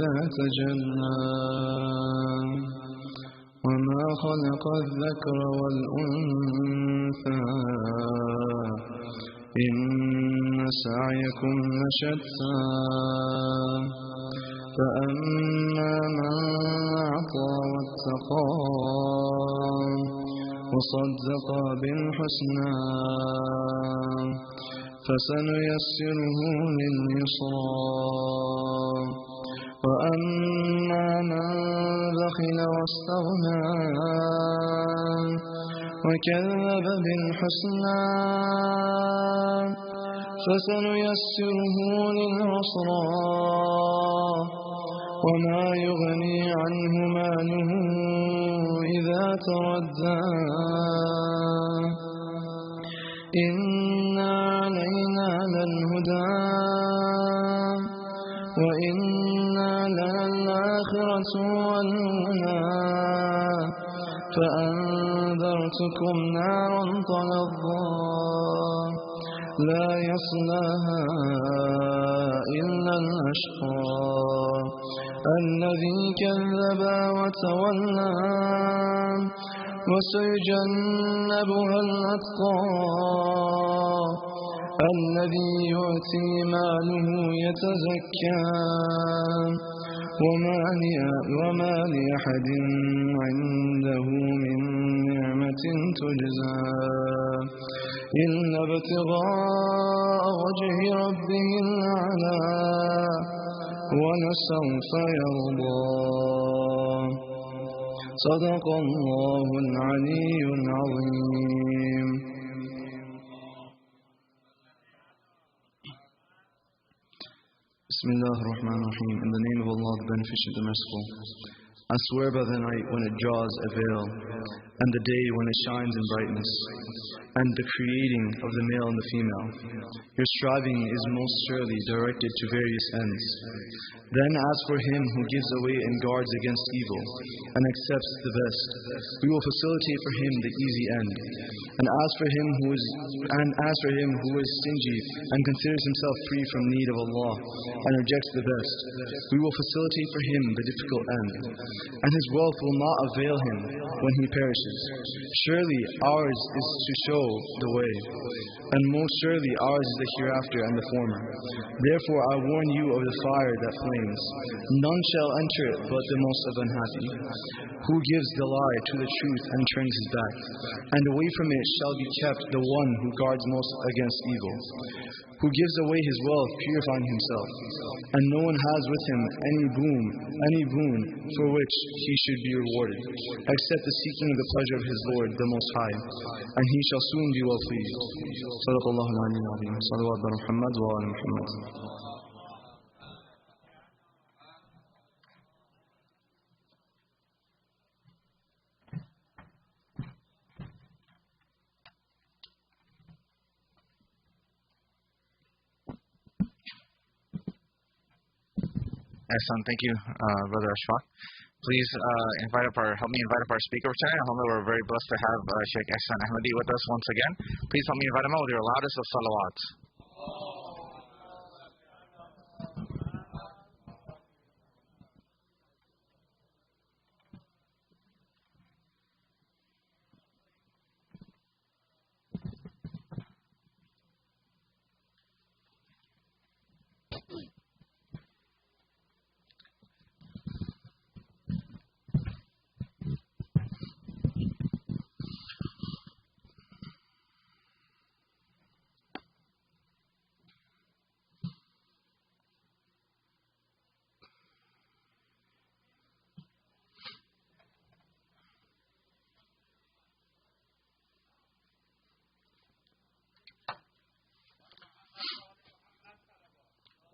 إذا تجلى وما خلق الذكر والأنثى إن سعيكم لشتى فأما من أعطى واتقى وصدق بالحسنى فسنيسره لليسرى وأما من بخل واستغنى وكذب بالحسنى فسنيسره للعسرى وما يغني عنه ماله إذا تردى إن علينا للهدى وإن للآخرة والأولى فأنذرتكم نارا تلظى لا يصلاها إلا الأشقى الذي كذب وتولى وسيجنبها الأتقى الذي يؤتي ماله يتزكى وما لأحد عنده من نعمة تجزى إلا ابتغاء وجه ربه الأعلى ولسوف يرضى صدق الله العلي العظيم. Bismillah ar-Rahman ar-Rahim. In the name of Allah, the Beneficent, the Merciful. I swear by the night when it draws a veil, and the day when it shines in brightness, and the creating of the male and the female. Your striving is most surely directed to various ends. Then as for him who gives away and guards against evil, and accepts the best, we will facilitate for him the easy end. And as for him who is stingy and considers himself free from need of Allah, and rejects the best, we will facilitate for him the difficult end. And his wealth will not avail him when he perishes. Surely ours is to show the way, and most surely ours is the hereafter and the former. Therefore I warn you of the fire that flames. None shall enter it but the most of unhappy, who gives the lie to the truth and turns his back. And away from it shall be kept the one who guards most against evil, who gives away his wealth purifying himself, and no one has with him any boon for which he should be rewarded, except the seeking of the pleasure of his Lord, the Most High, and he shall soon be well pleased. Sadaqallahu al-Aliyyul Azim. Salawat ala Muhammad wa ala Muhammad. Excellent, thank you, Brother Ashfaq. Please help me invite up our speaker for tonight. Alhamdulillah, we're very blessed to have Sheikh Ehsan Ahmadi with us once again. Please help me invite him out with your loudest of salawats.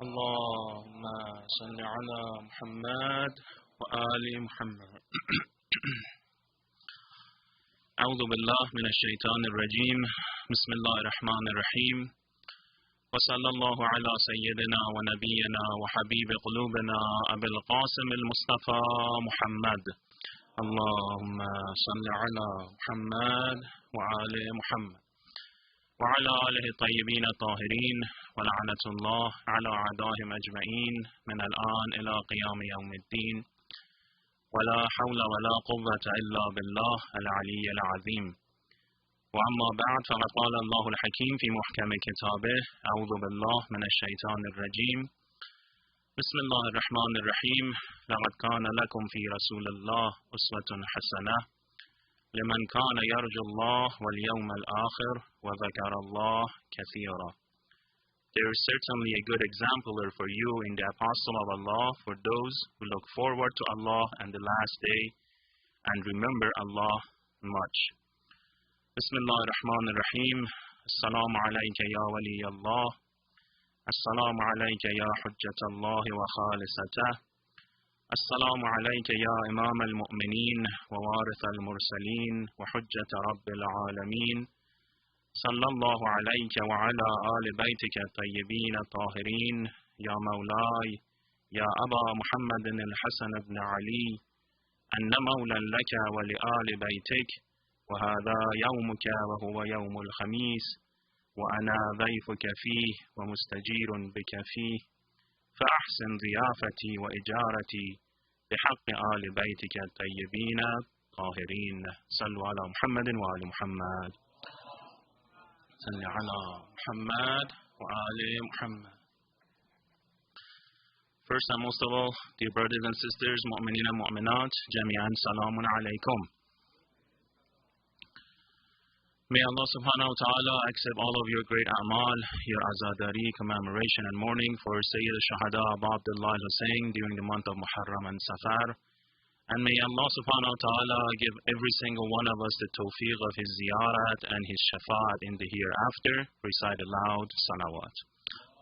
اللهم صل على محمد وآل محمد. أعوذ بالله من الشيطان الرجيم. بسم الله الرحمن الرحيم. وصلى الله على سيدنا ونبينا وحبيب قلوبنا أبي القاسم المصطفى محمد. اللهم صل على محمد وآل محمد وعلى آله الطيبين الطاهرين ولعنة الله على أعدائهم أجمعين من الآن إلى قيام يوم الدين ولا حول ولا قوة إلا بالله العلي العظيم وأما بعد فقد قال الله الحكيم في محكم كتابه أعوذ بالله من الشيطان الرجيم بسم الله الرحمن الرحيم لقد كان لكم في رسول الله أسوة حسنة لمن كان يرجو الله واليوم الآخر وذكر الله كثيرا. There is certainly a good exemplar for you in the Apostle of Allah for those who look forward to Allah and the last day and remember Allah much. Bismillah ar-Rahman ar-Rahim. Assalamu alayka ya wali Allah. Assalamu alayka ya hujjat Allah wa khalisatah. Assalamu alayka ya Imam al-Mu'mineen wa warith al-Mursaleen wa hujjat Rabbil Alameen. Sallallahu alayka wa ala ali baytika tayyibin tahirin. Ya Mawlay, Ya Aba Muhammadin al-Hasan ibn Ali. Anna mawlan laka wa li ali baytik. وهذا يومك وهو يوم الخميس وأنا ضيفك فيه ومستجير بك فيه فأحسن ضيافتي وإجارتي بحق آل بيتك الطيبين الطاهرين صلوا على محمد وآل محمد صل على محمد وآل محمد. First and most of all, dear brothers and sisters, mu'mineen and mu'minat, jami'an salamun alaykum. May Allah subhanahu wa ta'ala accept all of your great a'mal, your azadari, commemoration and mourning for Sayyid al-Shahada Abu Abdullah al-Hussein during the month of Muharram and Safar. And may Allah subhanahu wa ta'ala give every single one of us the tawfiq of his ziyarat and his shafa'at in the hereafter. Recite aloud salawat.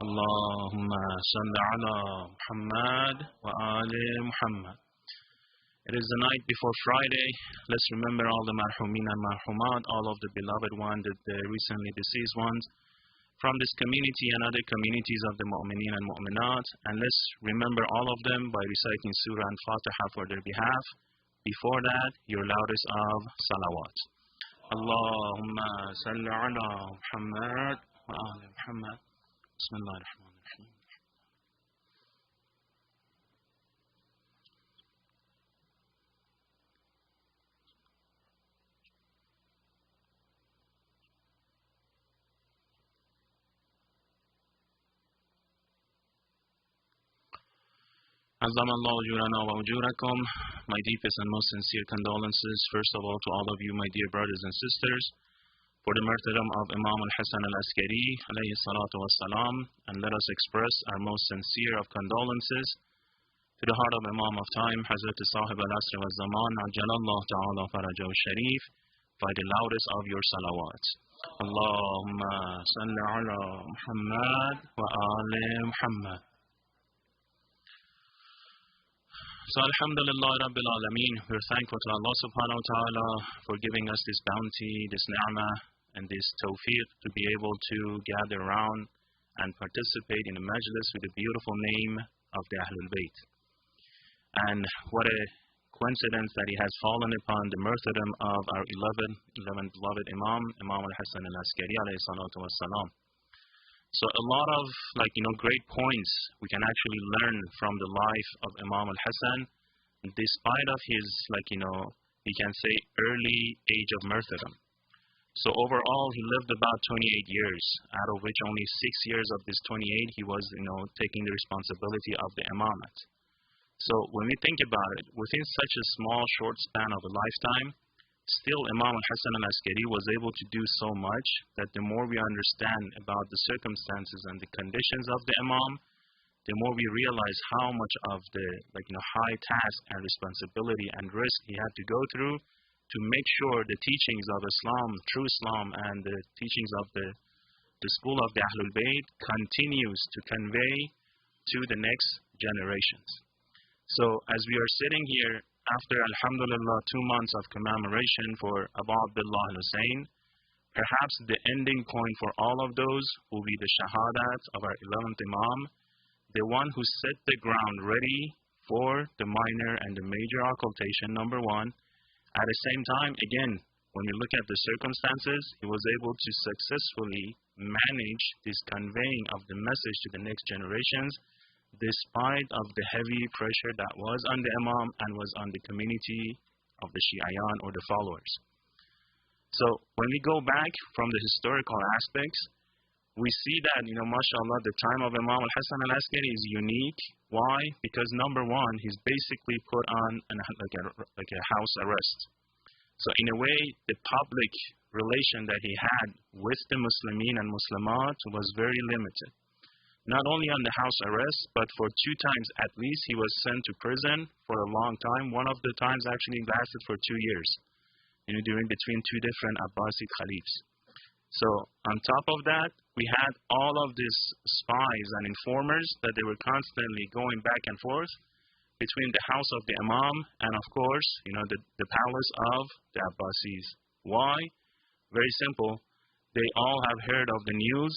Allahumma salli ala Muhammad wa ali Muhammad. It is the night before Friday. Let's remember all the marhumin and marhumat, all of the beloved ones, the recently deceased ones from this community and other communities of the mu'mineen and mu'minat. And let's remember all of them by reciting Surah and Fatiha for their behalf. Before that, your loudest of salawat. Allahumma salli ala Muhammad wa ali Muhammad. Bismillah ar-Rahman ar-Rahim. Azamallahu ujurana wa ujurakum. My deepest and most sincere condolences, first of all, to all of you, my dear brothers and sisters, for the martyrdom of Imam Hasan Askari, alayhi salatu wassalam, and let us express our most sincere of condolences to the heart of Imam of Time, Hazrat Sahib al-Asr wa Zaman, Ajalallahu ta'ala farajahu sharif, by the loudest of your salawat. Allahumma salli ala Muhammad wa ali Muhammad. So Alhamdulillah Rabbi-al Alameen, we're thankful to Allah subhanahu wa ta'ala for giving us this bounty, this ni'mah, and this tawfiq to be able to gather around and participate in a majlis with the beautiful name of the Ahlul Bayt. And what a coincidence that he has fallen upon the martyrdom of our 11th beloved Imam, Imam Hasan Askari alayhi salatu wassalam. So a lot of great points we can actually learn from the life of Imam al-Hasan, despite of his we can say early age of martyrdom. So overall he lived about 28 years, out of which only 6 years of this 28 he was taking the responsibility of the imamate. So when we think about it, within such a small short span of a lifetime, still Imam Hasan Askari was able to do so much that the more we understand about the circumstances and the conditions of the Imam, the more we realize how much of the high task and responsibility and risk he had to go through to make sure the teachings of Islam, true Islam, and the teachings of the school of the Ahlul Bayt continues to convey to the next generations. So as we are sitting here after Alhamdulillah 2 months of commemoration for Abu Abdullah al-Hussein, perhaps the ending point for all of those will be the Shahadat of our 11th Imam, the one who set the ground ready for the minor and the major occultation, number one. At the same time, again, when you look at the circumstances, he was able to successfully manage this conveying of the message to the next generations, despite of the heavy pressure that was on the Imam and was on the community of the Shi'ayan or the followers. So when we go back from the historical aspects, we see that, mashallah, the time of Imam Hasan Askari is unique. Why? Because number one, he's basically put on like a house arrest. So in a way, the public relation that he had with the Muslimin and Muslimat was very limited. Not only on the house arrest, but for 2 times at least, he was sent to prison for a long time. One of the times actually lasted for 2 years, during between 2 different Abbasid Khalifs. So on top of that, we had all of these spies and informers that they were constantly going back and forth between the house of the Imam and, of course, the palace of the Abbasis. Why? Very simple. They all have heard of the news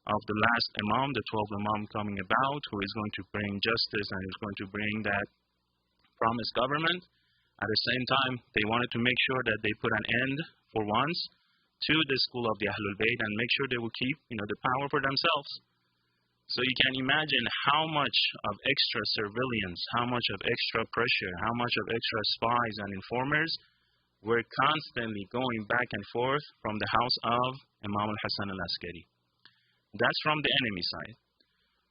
of the last Imam, the 12th Imam coming about, who is going to bring justice and is going to bring that promised government. At the same time, they wanted to make sure that they put an end, for once, to the school of the Ahlul Bayt and make sure they will keep, the power for themselves. So you can imagine how much of extra surveillance, how much of extra pressure, how much of extra spies and informers were constantly going back and forth from the house of Imam Hasan Askari. That's from the enemy side.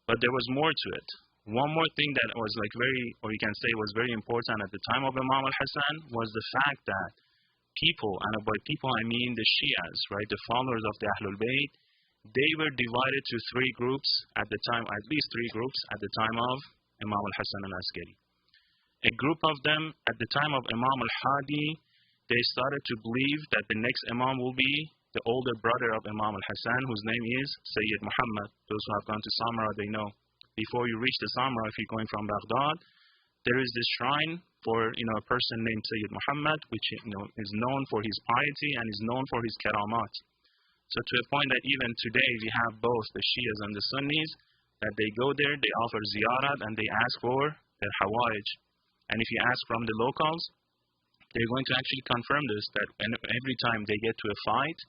But there was more to it. One more thing that was was very important at the time of Imam Hasan was the fact that people, and by people I mean the Shias, right, the followers of the Ahlul Bayt, they were divided to 3 groups at the time, at least 3 groups at the time of Imam Hasan Askari. A group of them at the time of Imam al-Hadi, they started to believe that the next Imam will be the older brother of Imam al-Hasan, whose name is Sayyid Muhammad. Those who have gone to Samra, they know. Before you reach the Samra, if you're going from Baghdad, there is this shrine for a person named Sayyid Muhammad, which is known for his piety and is known for his karamat. So to a point that even today we have both the Shias and the Sunnis, that they go there, they offer ziyarat, and they ask for their hawaij. And if you ask from the locals, they're going to actually confirm this, that every time they get to a fight,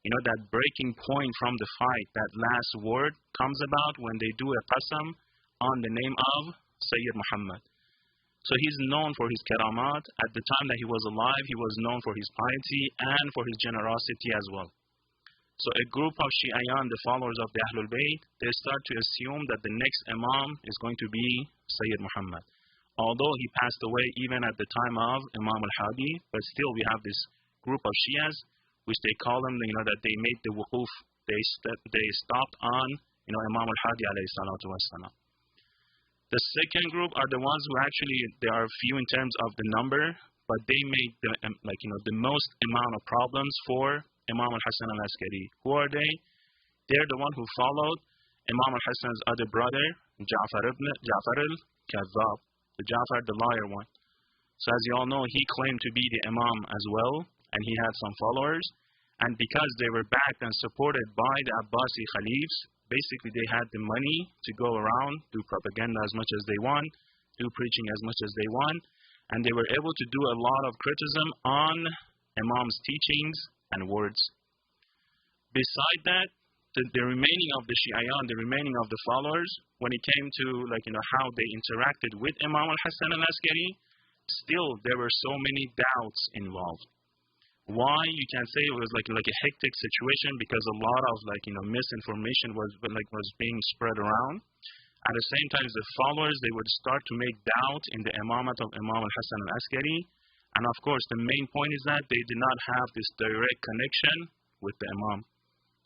that breaking point from the fight, that last word comes about when they do a qasam on the name of Sayyid Muhammad. So he's known for his karamat. At the time that he was alive, he was known for his piety and for his generosity as well. So a group of Shi'ayan, the followers of the Ahlul Bayt, they start to assume that the next Imam is going to be Sayyid Muhammad. Although he passed away even at the time of Imam al-Hadi, but still we have this group of Shias, which they call them, that they made the wuquf. They stopped on, Imam al-Hadi alayhi salatu wassalam. The second group are the ones who actually, they are few in terms of the number, but they made the most amount of problems for Imam Hasan Askari. Who are they? They're the one who followed Imam Hasan's other brother, Ja'far al-Kadhab, the Ja'far, the liar one. So as you all know, he claimed to be the Imam as well, and he had some followers. And because they were backed and supported by the Abbasi Khalifs, basically they had the money to go around, do propaganda as much as they want, do preaching as much as they want, and they were able to do a lot of criticism on Imam's teachings and words. Beside that, the remaining of the Shi'ayan, the remaining of the followers, when it came to how they interacted with Imam Hasan Askari, still there were so many doubts involved. Why? You can say it was like a hectic situation because a lot of misinformation was being spread around. At the same time, the followers, they would start to make doubt in the imamat of Imam Hasan Askari. And of course, the main point is that they did not have this direct connection with the Imam.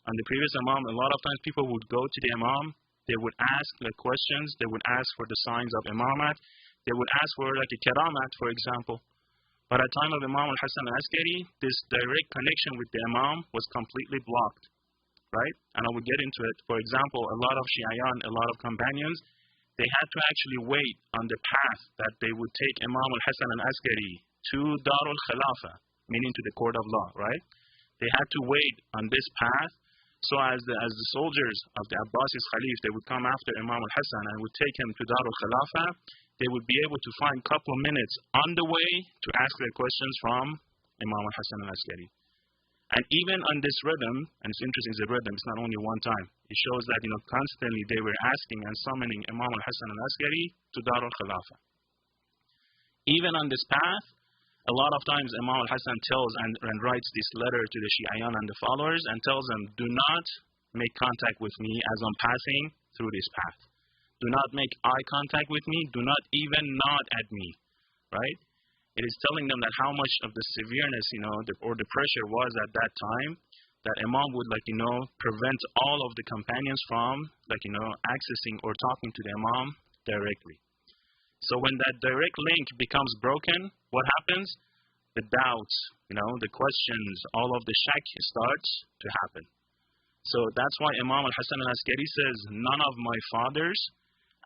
On the previous Imam, a lot of times people would go to the Imam, they would ask questions, they would ask for the signs of Imamat, they would ask for a karamat, for example. But at the time of Imam Hasan Askari, this direct connection with the Imam was completely blocked, right? And I will get into it. For example, a lot of Shi'ayan, a lot of companions, they had to actually wait on the path that they would take Imam Hasan Askari to Darul Khilafah, meaning to the court of law, right? They had to wait on this path, so as the soldiers of the Abbasis Khalif, they would come after Imam Hasan and would take him to Darul Khilafah, they would be able to find a couple of minutes on the way to ask their questions from Imam Hasan Askari. And even on this rhythm, and it's interesting, it's a rhythm, it's not only one time. It shows that, constantly they were asking and summoning Imam Hasan Askari to Dar al-Khilafah. Even on this path, a lot of times Imam Hasan tells and writes this letter to the Shi'ayan and the followers and tells them, do not make contact with me as I'm passing through this path. Do not make eye contact with me. Do not even nod at me, right? It is telling them that how much of the severeness, or the pressure was at that time, that Imam would, prevent all of the companions from, accessing or talking to the Imam directly. So when that direct link becomes broken, what happens? The doubts, the questions, all of the shak starts to happen. So that's why Imam Hasan Askari says, none of my fathers,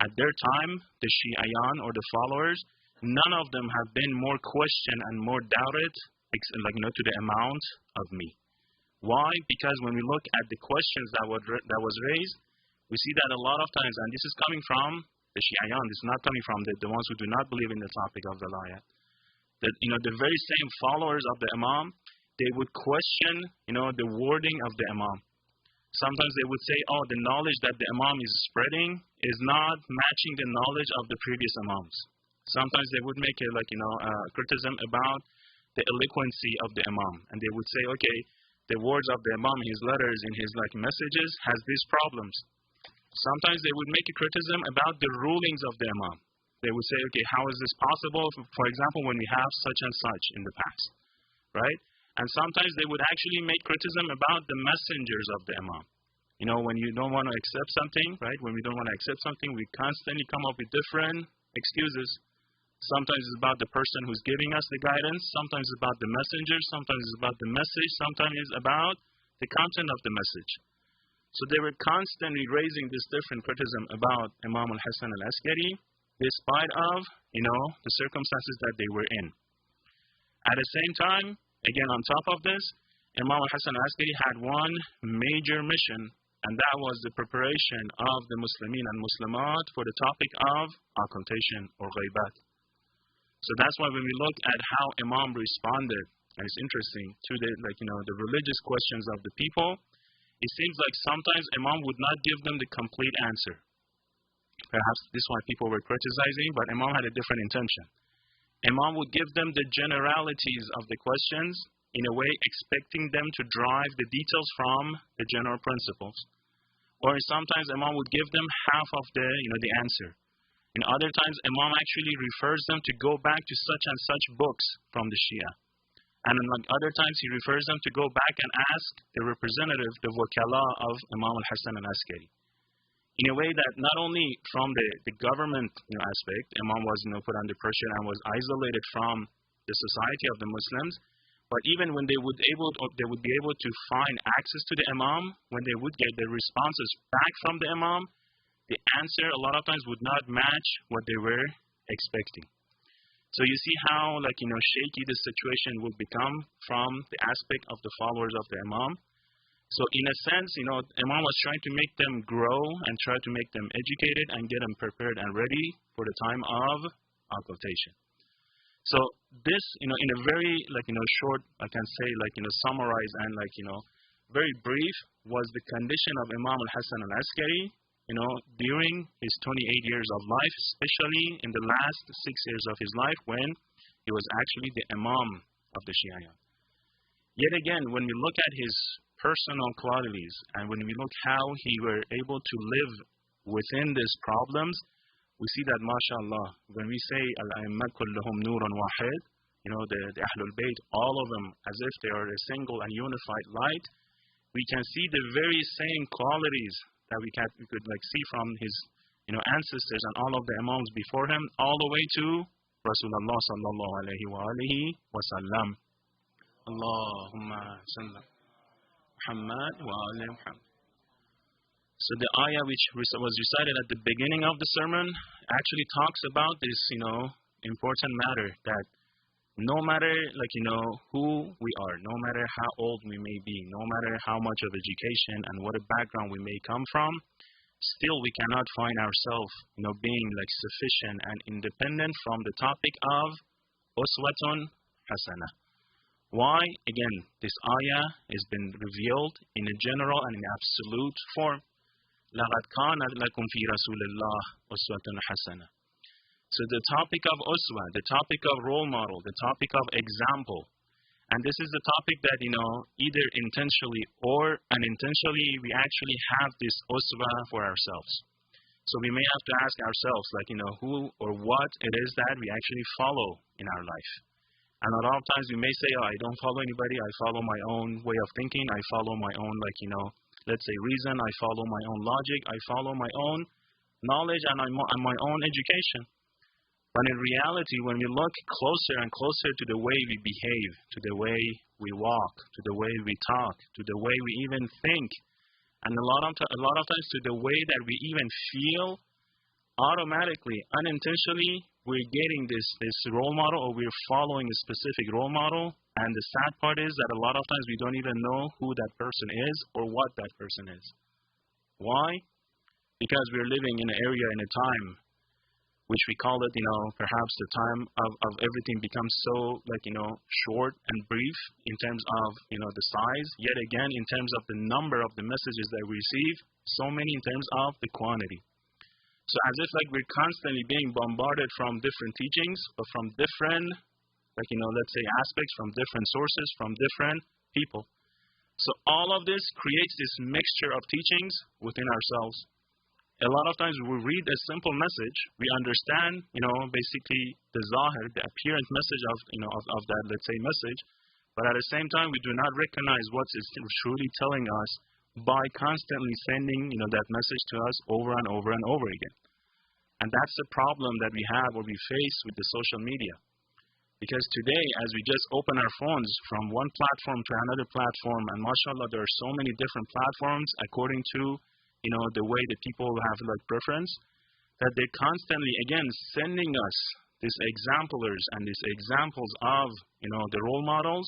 at their time, the Shi'ayan or the followers, none of them have been more questioned and more doubted, to the amount of me. Why? Because when we look at the questions that was raised, we see that a lot of times, and this is coming from the Shi'ayan, this is not coming from the ones who do not believe in the topic of the Layat, that the very same followers of the Imam, they would question, the wording of the Imam. Sometimes they would say, the knowledge that the Imam is spreading is not matching the knowledge of the previous Imams. Sometimes they would make a criticism about the eloquency of the Imam, and they would say, okay, the words of the Imam, his letters, in his messages, has these problems. Sometimes they would make a criticism about the rulings of the Imam. They would say, okay, how is this possible, for example, when we have such and such in the past, right? And sometimes they would actually make criticism about the messengers of the Imam. When you don't want to accept something, right? When we don't want to accept something, we constantly come up with different excuses. Sometimes it's about the person who's giving us the guidance. Sometimes it's about the messenger. Sometimes it's about the message. Sometimes it's about the content of the message. So they were constantly raising this different criticism about Imam Hasan Askari, despite of, the circumstances that they were in. At the same time, again, on top of this, Imam Hasan Askari had one major mission, and that was the preparation of the Muslimin and Muslimat for the topic of occultation or ghaibat. So that's why when we look at how Imam responded, and it's interesting, to the religious questions of the people, it seems like sometimes Imam would not give them the complete answer. Perhaps this is why people were criticizing, but Imam had a different intention. Imam would give them the generalities of the questions, in a way expecting them to drive the details from the general principles. Or sometimes Imam would give them half of the answer. In other times, Imam actually refers them to go back to such and such books from the Shia. And in other times, he refers them to go back and ask the representative, the wakala of Imam Hasan Askari. In a way that not only from the government aspect, Imam was put under pressure and was isolated from the society of the Muslims, but even when they would be able to find access to the Imam, when they would get the responses back from the Imam, the answer a lot of times would not match what they were expecting. So you see how shaky this situation would become from the aspect of the followers of the Imam. So in a sense, Imam was trying to make them grow and try to make them educated and get them prepared and ready for the time of occultation. So this, in a very short, I can say summarize and very brief, was the condition of Imam Hasan Askari, during his 28 years of life, especially in the last 6 years of his life when he was actually the Imam of the Shia. Yet again, when we look at his personal qualities and when we look how he were able to live within these problems, we see that, mashallah, when we say al-a'immat kulluhum nurun wahid, the Ahlul Bayt, all of them as if they are a single and unified light, we can see the very same qualities that we could see from his ancestors and all of the Imams before him, all the way to Rasulullah sallallahu alayhi wa alihi wa sallam. Allahumma sallam Muhammad wa ali Muhammad. So the ayah which was recited at the beginning of the sermon actually talks about this, important matter, that no matter who we are, no matter how old we may be, no matter how much of education and what a background we may come from, still we cannot find ourselves, being sufficient and independent from the topic of uswatun hasana, Why? Again, this ayah has been revealed in a general and in absolute form. لَقَدْ كَانَ لَكُمْ فِي رَسُولِ اللَّهِ أُسْوَةٌ حَسَنَةٌ. So the topic of uswa, the topic of role model, the topic of example, and this is the topic that, either intentionally or unintentionally, we actually have this uswa for ourselves. So we may have to ask ourselves, who or what it is that we actually follow in our life. And a lot of times we may say, I don't follow anybody, I follow my own way of thinking, I follow my own, let's say reason, I follow my own logic, I follow my own knowledge and my own education. But in reality, when we look closer and closer to the way we behave, to the way we walk, to the way we talk, to the way we even think, and a lot of times to the way that we even feel, automatically, unintentionally, we're getting this role model, or we're following a specific role model. And the sad part is that a lot of times we don't even know who that person is or what that person is. Why? Because we're living in an area, in a time, which we call it, perhaps the time of everything becomes so, short and brief in terms of, the size. Yet again, in terms of the number of the messages that we receive, so many in terms of the quantity. So as if we're constantly being bombarded from different teachings, but from different, let's say aspects, from different sources, from different people. So all of this creates this mixture of teachings within ourselves. A lot of times we read a simple message, we understand, basically the zahir, the apparent message of that, let's say, message, but at the same time we do not recognize what it's truly telling us by constantly sending, that message to us over and over and over again. And that's the problem that we have or we face with the social media. Because today, as we just open our phones from one platform to another platform, and mashallah, there are so many different platforms according to the way that people have preference, that they're constantly, again, sending us these exemplars and these examples of, the role models,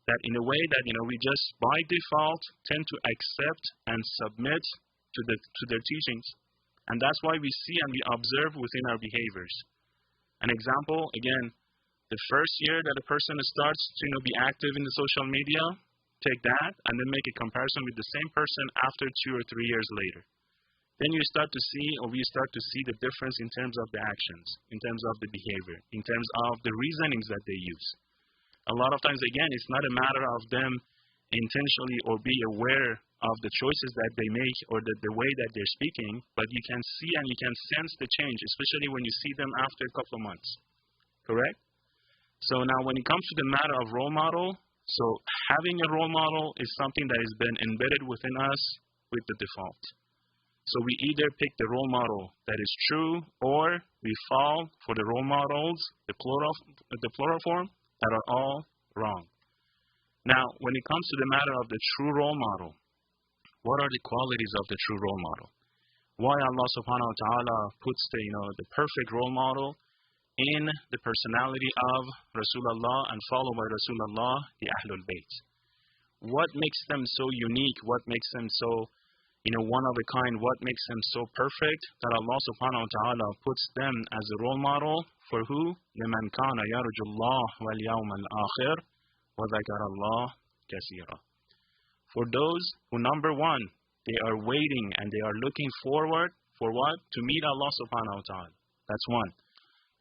that in a way that, we just by default tend to accept and submit to their teachings. And that's why we see and we observe within our behaviors. An example, again, the first year that a person starts to, be active in the social media, take that and then make a comparison with the same person after 2 or 3 years later. Then you start to see, or we start to see the difference in terms of the actions, in terms of the behavior, in terms of the reasonings that they use. A lot of times, again, it's not a matter of them intentionally or be aware of the choices that they make or the way that they're speaking, but you can see and you can sense the change, especially when you see them after a couple of months. Correct? So now when it comes to the matter of role model, so having a role model is something that has been embedded within us with the default. So we either pick the role model that is true, or we fall for the role models, the plural form, that are all wrong. Now, when it comes to the matter of the true role model, what are the qualities of the true role model? Why Allah subhanahu wa ta'ala puts the perfect role model in the personality of Rasulullah and followed by Rasulullah, the Ahlul Bayt. What makes them so unique? What makes them so, one of a kind? What makes them so perfect that Allah subhanahu wa ta'ala puts them as a role model for who? لِمَنْ كَانَ يَرْجُ اللَّهَ وَالْيَوْمَ الْآخِرِ وَذَكَرَ اللَّهَ كَثِيرًا. For those who, number one, they are waiting and they are looking forward for what? To meet Allah subhanahu wa ta'ala. That's one.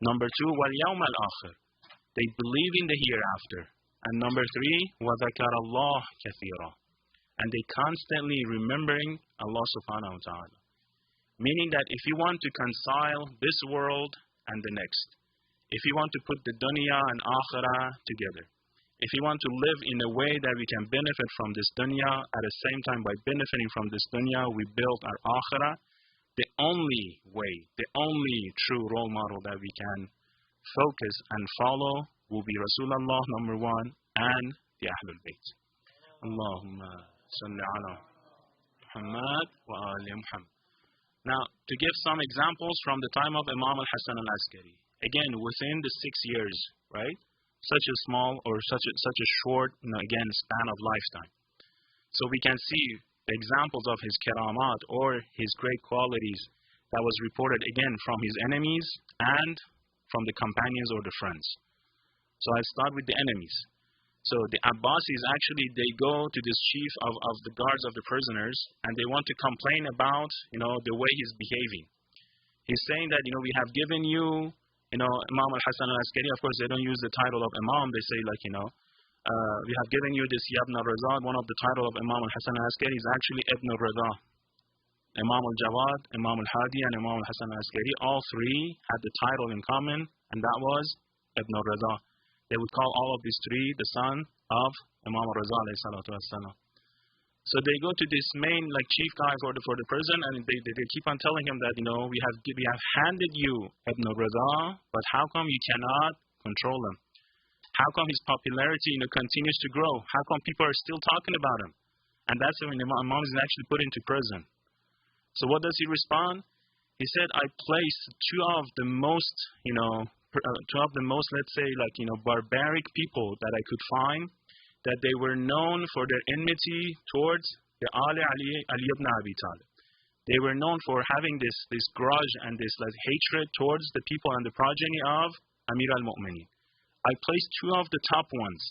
Number two, وَالْيَوْمَ الْآخِرِ. They believe in the hereafter. And number three, وَذَكَرَ اللَّهَ كَثِيرًا. And they constantly remembering Allah subhanahu wa ta'ala. Meaning that if you want to reconcile this world and the next, if you want to put the dunya and akhirah together, if you want to live in a way that we can benefit from this dunya, at the same time by benefiting from this dunya, we build our akhirah, the only way, the only true role model that we can focus and follow will be Rasulullah, number one, and the Ahlul Bayt. Allahumma salli ala Muhammad wa ali Muhammad. Now, to give some examples from the time of Imam Hasan Askari, again, within the 6 years, right? Such a small or such a short, again, span of lifetime. So we can see the examples of his karamat or his great qualities that was reported again from his enemies and from the companions or the friends. So I start with the enemies. So the Abbasis actually, they go to this chief of the guards of the prisoners, and they want to complain about, the way he's behaving. He's saying that, we have given you, Imam Hasan Askari. Of course, they don't use the title of Imam. They say we have given you this Ibn al-Rida. One of the title of Imam Hasan Askari is actually Ibn al-Rida. Imam al-Jawad, Imam al-Hadi, and Imam Hasan Askari, all three had the title in common, and that was Ibn al-Rida. They would call all of these three the son of Imam al-Rida alayhi salatu wassalam. So they go to this main chief guy for the prison, and they keep on telling him that we have handed you Ibn al-Rida, but how come you cannot control him? How come his popularity continues to grow? How come people are still talking about him? And that's when Imam is actually put into prison. So what does he respond? He said, I placed two of the most, let's say, barbaric people that I could find, that they were known for their enmity towards the Ali ibn Abi Talib. They were known for having this grudge and this hatred towards the people and the progeny of Amir al-Mu'minin. I placed two of the top ones,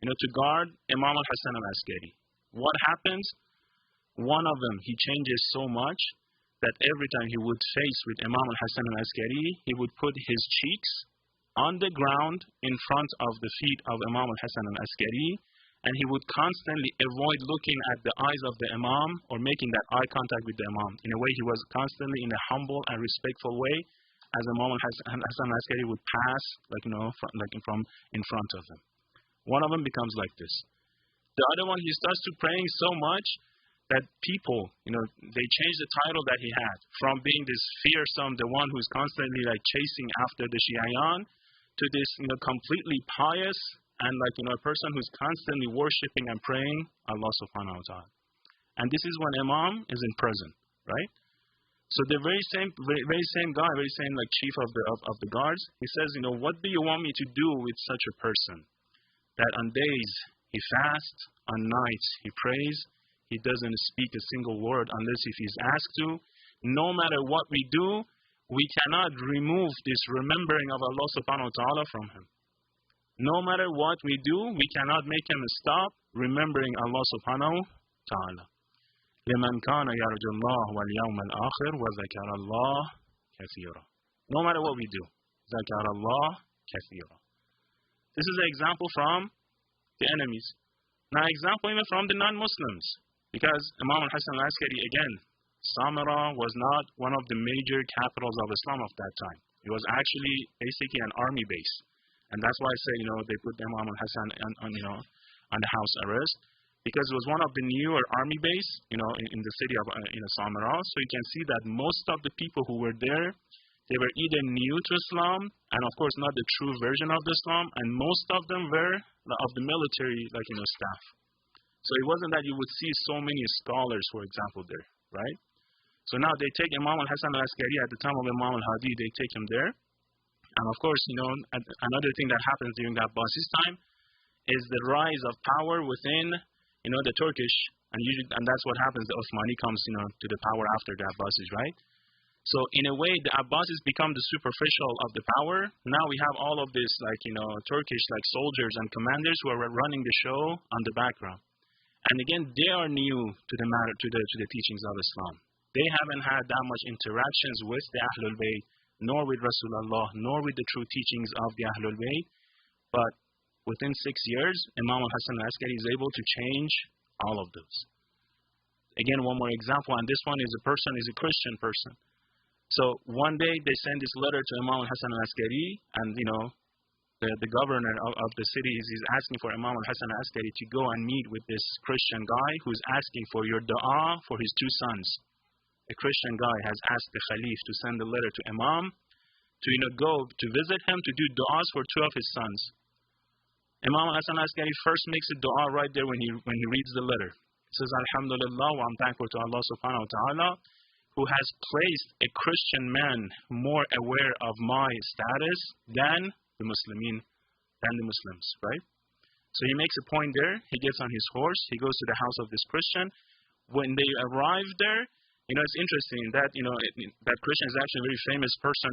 to guard Imam Hasan Askari. What happens? One of them, he changes so much that every time he would face with Imam Hasan Askari, he would put his cheeks on the ground in front of the feet of Imam Hasan Askari, and he would constantly avoid looking at the eyes of the Imam or making that eye contact with the Imam. In a way, he was constantly in a humble and respectful way, as Imam Hasan Askari would pass, from in front of him. One of them becomes like this. The other one, he starts to praying so much that people, they change the title that he had from being this fearsome, the one who's constantly chasing after the Shi'ayan, to this, completely pious and a person who's constantly worshiping and praying Allah subhanahu wa ta'ala. And this is when Imam is in prison, right? So the very same guy, very same chief of the guards, he says, what do you want me to do with such a person? That on days he fasts, on nights he prays, he doesn't speak a single word unless if he's asked to. No matter what we do, we cannot remove this remembering of Allah subhanahu wa ta'ala from him. No matter what we do, we cannot make him stop remembering Allah subhanahu wa ta'ala. لمن كان يرجو الله واليوم الآخر وذكر الله كثيرا. No matter what we do, ذكر الله كثيرا. This is an example from the enemies. Now, example even from the non-Muslims. Because Imam Hasan Askari, again, Samara was not one of the major capitals of Islam of that time. It was actually basically an army base. And that's why I say, they put Imam Hasan on the house arrest. Because it was one of the newer army base, in the city of Samara. So you can see that most of the people who were there, they were either new to Islam, and of course not the true version of Islam, and most of them were of the military, staff. So it wasn't that you would see so many scholars, for example, there, right? So now they take Imam Hasan Askari at the time of Imam al-Hadi, they take him there. And of course, another thing that happens during the Abbasis time is the rise of power within, the Turkish, and that's what happens. The Osmani comes, to the power after the Abbasis, right? So in a way, the Abbasis become the superficial of the power. Now we have all of this, Turkish, soldiers and commanders who are running the show on the background. And again, they are new to the matter, to the teachings of Islam. They haven't had that much interactions with the Ahlul Bayt, nor with Rasulullah, nor with the true teachings of the Ahlul Bayt. But within 6 years, Imam Hasan Askari is able to change all of those. Again, one more example, and this one is a Christian person. So one day they send this letter to Imam Hasan Askari, and the governor of the city is asking for Imam Hasan Askari to go and meet with this Christian guy who's asking for your dua for his two sons. A Christian guy has asked the Khalif to send a letter to Imam to go to visit him to do du'as for two of his sons. Imam Hasan Askari first makes a dua right there when he reads the letter. He says, Alhamdulillah, I'm thankful to Allah subhanahu wa ta'ala, who has placed a Christian man more aware of my status than the Muslims, right? So he makes a point there. He gets on his horse. He goes to the house of this Christian. When they arrive there, it's interesting that that Christian is actually a very famous person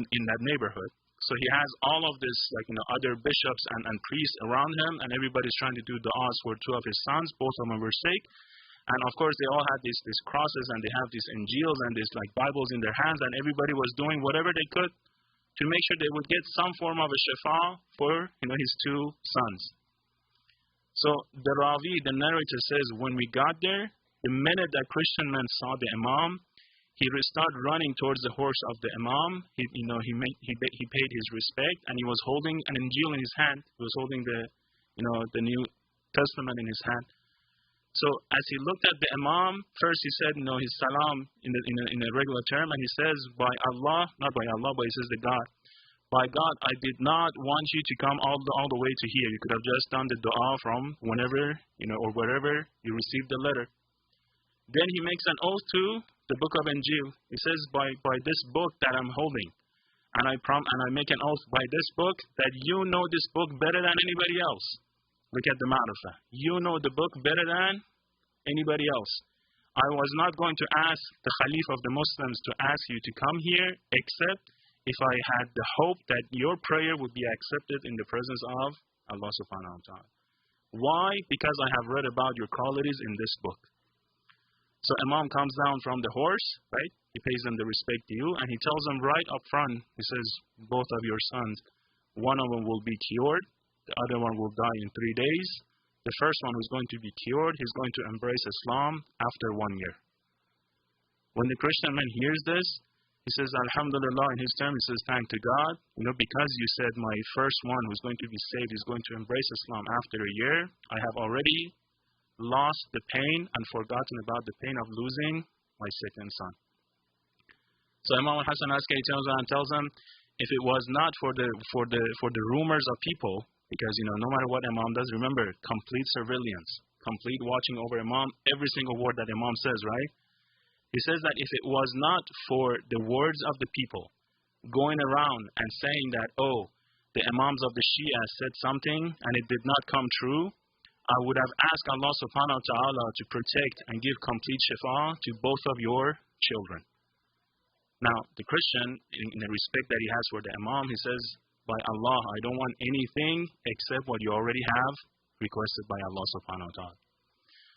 in that neighborhood. So he has all of this, other bishops and priests around him, and everybody's trying to do du'as for two of his sons. Both of them were sick. And of course, they all had these crosses, and they have these Injils and these Bibles in their hands, and everybody was doing whatever they could to make sure they would get some form of a shifa for his two sons. So the Ravi, the narrator, says when we got there, the minute that Christian man saw the Imam, he started running towards the horse of the Imam. He paid his respect, and he was holding an Injil in his hand. He was holding the New Testament in his hand. So as he looked at the Imam, first he said, his salam in a regular term, and he says, by Allah, not by Allah, but he says the God. By God, I did not want you to come all the way to here. You could have just done the dua from whenever, or wherever you received the letter. Then he makes an oath to the book of Injil. He says, by this book that I'm holding, and I make an oath by this book that you know this book better than anybody else. Look at the ma'rifah. You know the book better than anybody else. I was not going to ask the Khalif of the Muslims to ask you to come here, except if I had the hope that your prayer would be accepted in the presence of Allah subhanahu wa ta'ala. Why? Because I have read about your qualities in this book. So Imam comes down from the horse, right? He pays them the respect due, and he tells them right up front, he says, both of your sons, one of them will be cured, the other one will die in 3 days. The first one who's going to be cured, he's going to embrace Islam after 1 year. When the Christian man hears this, he says, Alhamdulillah, in his term, he says, thank to God, because you said my first one who's going to be saved is going to embrace Islam after a year, I have already lost the pain and forgotten about the pain of losing my second son. So Imam Hasan Askari tells him, if it was not for the rumors of people, because no matter what Imam does, remember, complete surveillance, complete watching over Imam, every single word that Imam says, right? He says that if it was not for the words of the people going around and saying that, the Imams of the Shia said something and it did not come true, I would have asked Allah subhanahu wa ta'ala to protect and give complete shifa to both of your children. Now, the Christian, in the respect that he has for the Imam, he says, by Allah, I don't want anything except what you already have requested by Allah subhanahu wa ta'ala.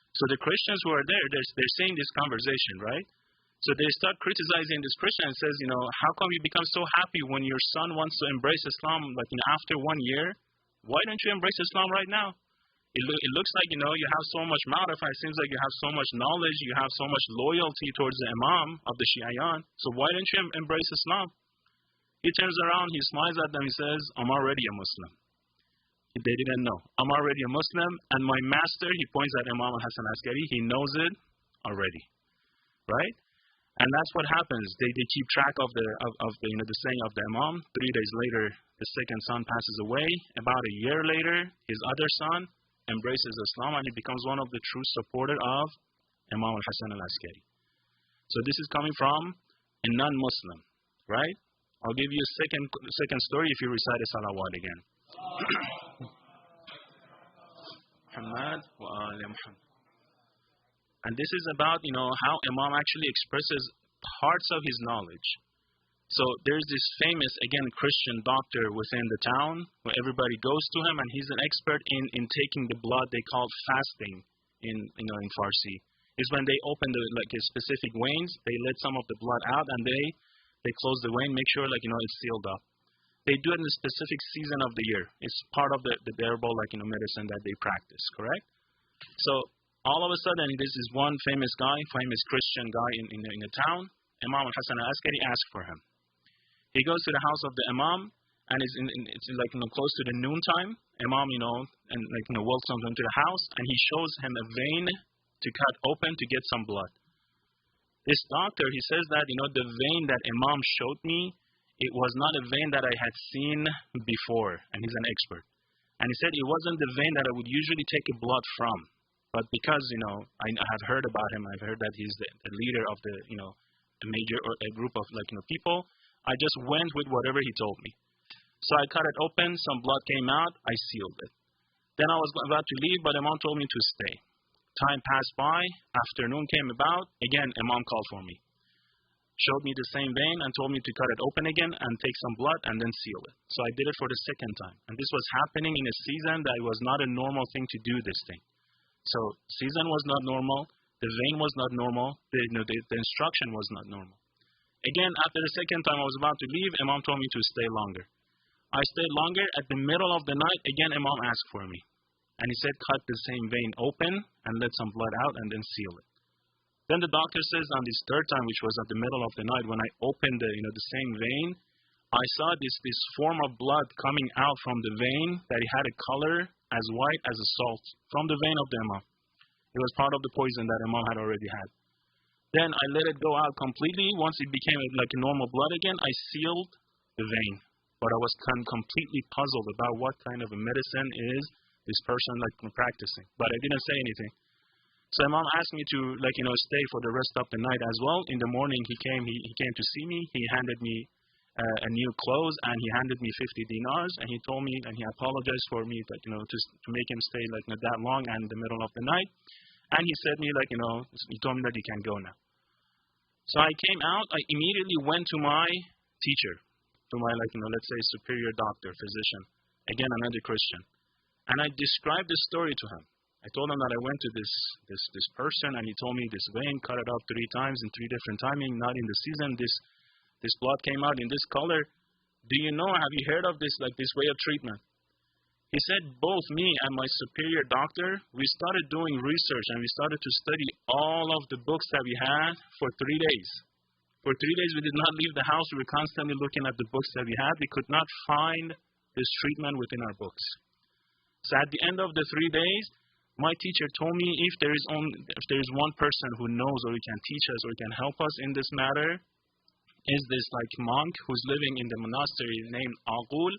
So the Christians who are there, they're saying this conversation, right? So they start criticizing this Christian and says, how come you become so happy when your son wants to embrace Islam, after 1 year? Why don't you embrace Islam right now? It looks like, you have so much ma'rifah, it seems like you have so much knowledge, you have so much loyalty towards the Imam of the Shi'ayan, so why don't you embrace Islam? He turns around, he smiles at them, he says, I'm already a Muslim. They didn't know. I'm already a Muslim, and my master, he points at Imam Hasan Askari, he knows it already. Right? And that's what happens. They keep track of the saying of the Imam. 3 days later, the second son passes away. About a year later, his other son embraces Islam, and he becomes one of the true supporters of Imam Hasan Askari. So this is coming from a non-Muslim, right? I'll give you a second story if you recite a salawat again. Muhammad wa ali Muhammad. And this is about, how Imam actually expresses parts of his knowledge. So there's this famous, again, Christian doctor within the town where everybody goes to him, and he's an expert in taking the blood. They call fasting in Farsi. Is when they open a specific veins, they let some of the blood out, and they close the vein, make sure it's sealed up. They do it in a specific season of the year. It's part of the bearable medicine that they practice, correct? So all of a sudden, this is one famous Christian guy in the town. Imam Hasan Askari asks for him. He goes to the house of the Imam, and it's close to the noontime. Imam, welcomes him to the house, and he shows him a vein to cut open to get some blood. This doctor, he says that, the vein that Imam showed me, it was not a vein that I had seen before, and he's an expert. And he said it wasn't the vein that I would usually take a blood from. But because, I have heard about him, I've heard that he's the leader of the major group of people, I just went with whatever he told me. So I cut it open, some blood came out, I sealed it. Then I was about to leave, but Imam told me to stay. Time passed by, afternoon came about, again Imam called for me. showed me the same vein and told me to cut it open again and take some blood and then seal it. So I did it for the second time. And this was happening in a season that it was not a normal thing to do this thing. So season was not normal, the vein was not normal, the instruction was not normal. Again, after the second time I was about to leave, Imam told me to stay longer. I stayed longer. At the middle of the night, again Imam asked for me. And he said, cut the same vein open and let some blood out and then seal it. Then the doctor says on this third time, which was at the middle of the night, when I opened the same vein, I saw this form of blood coming out from the vein that it had a color as white as a salt from the vein of the Imam. It was part of the poison that Imam had already had. Then I let it go out completely. Once it became like a normal blood again, I sealed the vein. But I was completely puzzled about what kind of a medicine is this person practicing. But I didn't say anything. So Imam asked me to stay for the rest of the night as well. In the morning he came to see me. He handed me a new clothes and he handed me 50 dinars and he told me and he apologized for me that to make him stay that long and in the middle of the night. And he said me he told me that you can go now. So I came out. I immediately went to my teacher, to my let's say superior doctor, physician, again another Christian, and I described the story to him. I told him that I went to this person and he told me this vein, cut it off 3 times in 3 different timing, not in the season. This blood came out in this color. Do you know? Have you heard of this this way of treatment? He said both me and my superior doctor, we started doing research and we started to study all of the books that we had for 3 days. For 3 days we did not leave the house. We were constantly looking at the books that we had. We could not find this treatment within our books. So at the end of the 3 days, my teacher told me if there is one person who knows or who can teach us or can help us in this matter, is this monk who's living in the monastery named Aqul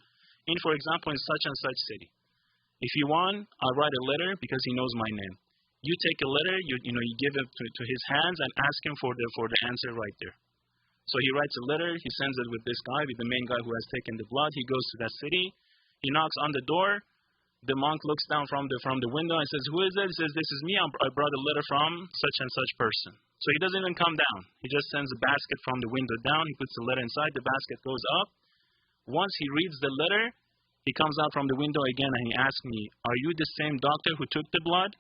in, for example, in such and such city. If you want, I'll write a letter because he knows my name. You take a letter, you give it to his hands and ask him for the answer right there. So he writes a letter, he sends it with this guy, with the main guy who has taken the blood. He goes to that city, he knocks on the door. The monk looks down from the window and says, who is it? He says, this is me. I brought a letter from such and such person. So he doesn't even come down. He just sends a basket from the window down. He puts the letter inside. The basket goes up. Once he reads the letter, he comes out from the window again and he asks me, are you the same doctor who took the blood?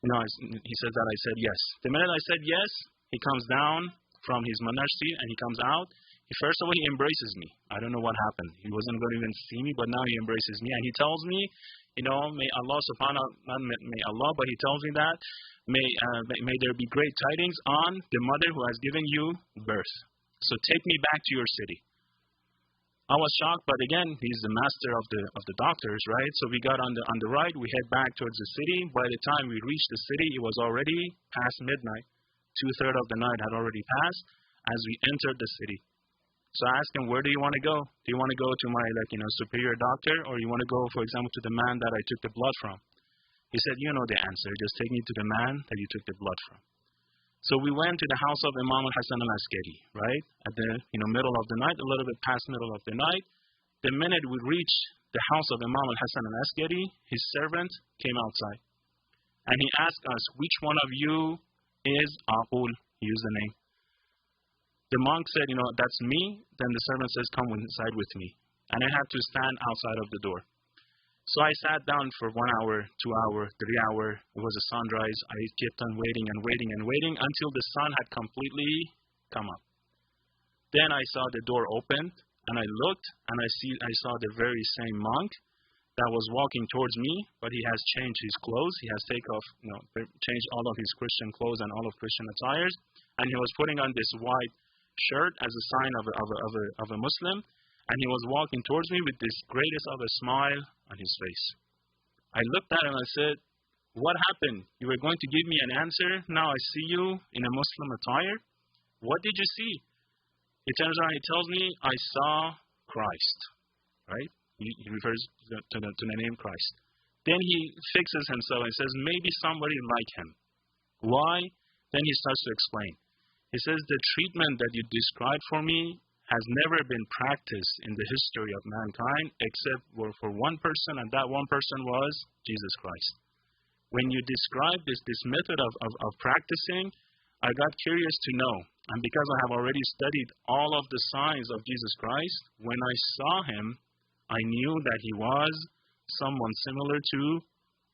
No, he says that. I said yes. The minute I said yes, he comes down from his monastery and he comes out. First of all, he embraces me. I don't know what happened. He wasn't going to even see me, but now he embraces me. And he tells me, may Allah not may Allah, but he tells me that, may there be great tidings on the mother who has given you birth. So take me back to your city. I was shocked, but again, he's the master of the doctors, right? So we got on the right, we head back towards the city. By the time we reached the city, it was already past midnight. 2/3 of the night had already passed as we entered the city. So I asked him, where do you want to go? Do you want to go to my superior doctor, or you want to go, for example, to the man that I took the blood from? He said, you know the answer. Just take me to the man that you took the blood from. So we went to the house of Imam Hasan Askari, right? At the middle of the night, a little bit past middle of the night. The minute we reached the house of Imam Hasan Askari, his servant came outside. And he asked us, which one of you is Aqul? He used the name. The monk said, that's me. Then the servant says, come inside with me. And I had to stand outside of the door. So I sat down for 1 hour, 2 hour, 3 hour. It was a sunrise. I kept on waiting and waiting and waiting until the sun had completely come up. Then I saw the door opened and I looked and I saw the very same monk that was walking towards me, but he has changed his clothes. He has changed all of his Christian clothes and all of Christian attires. And he was putting on this white shirt as a sign of a Muslim, and he was walking towards me with this greatest of a smile on his face. I looked at him and I said, what happened? You were going to give me an answer. Now I see you in a Muslim attire. What did you see? He turns around and he tells me, I saw Christ. Right? He refers to the name Christ. Then he fixes himself and says, maybe somebody like him. Why? Then he starts to explain. He says, the treatment that you described for me has never been practiced in the history of mankind except for one person, and that one person was Jesus Christ. When you describe this method of practicing, I got curious to know, and because I have already studied all of the signs of Jesus Christ, when I saw him, I knew that he was someone similar to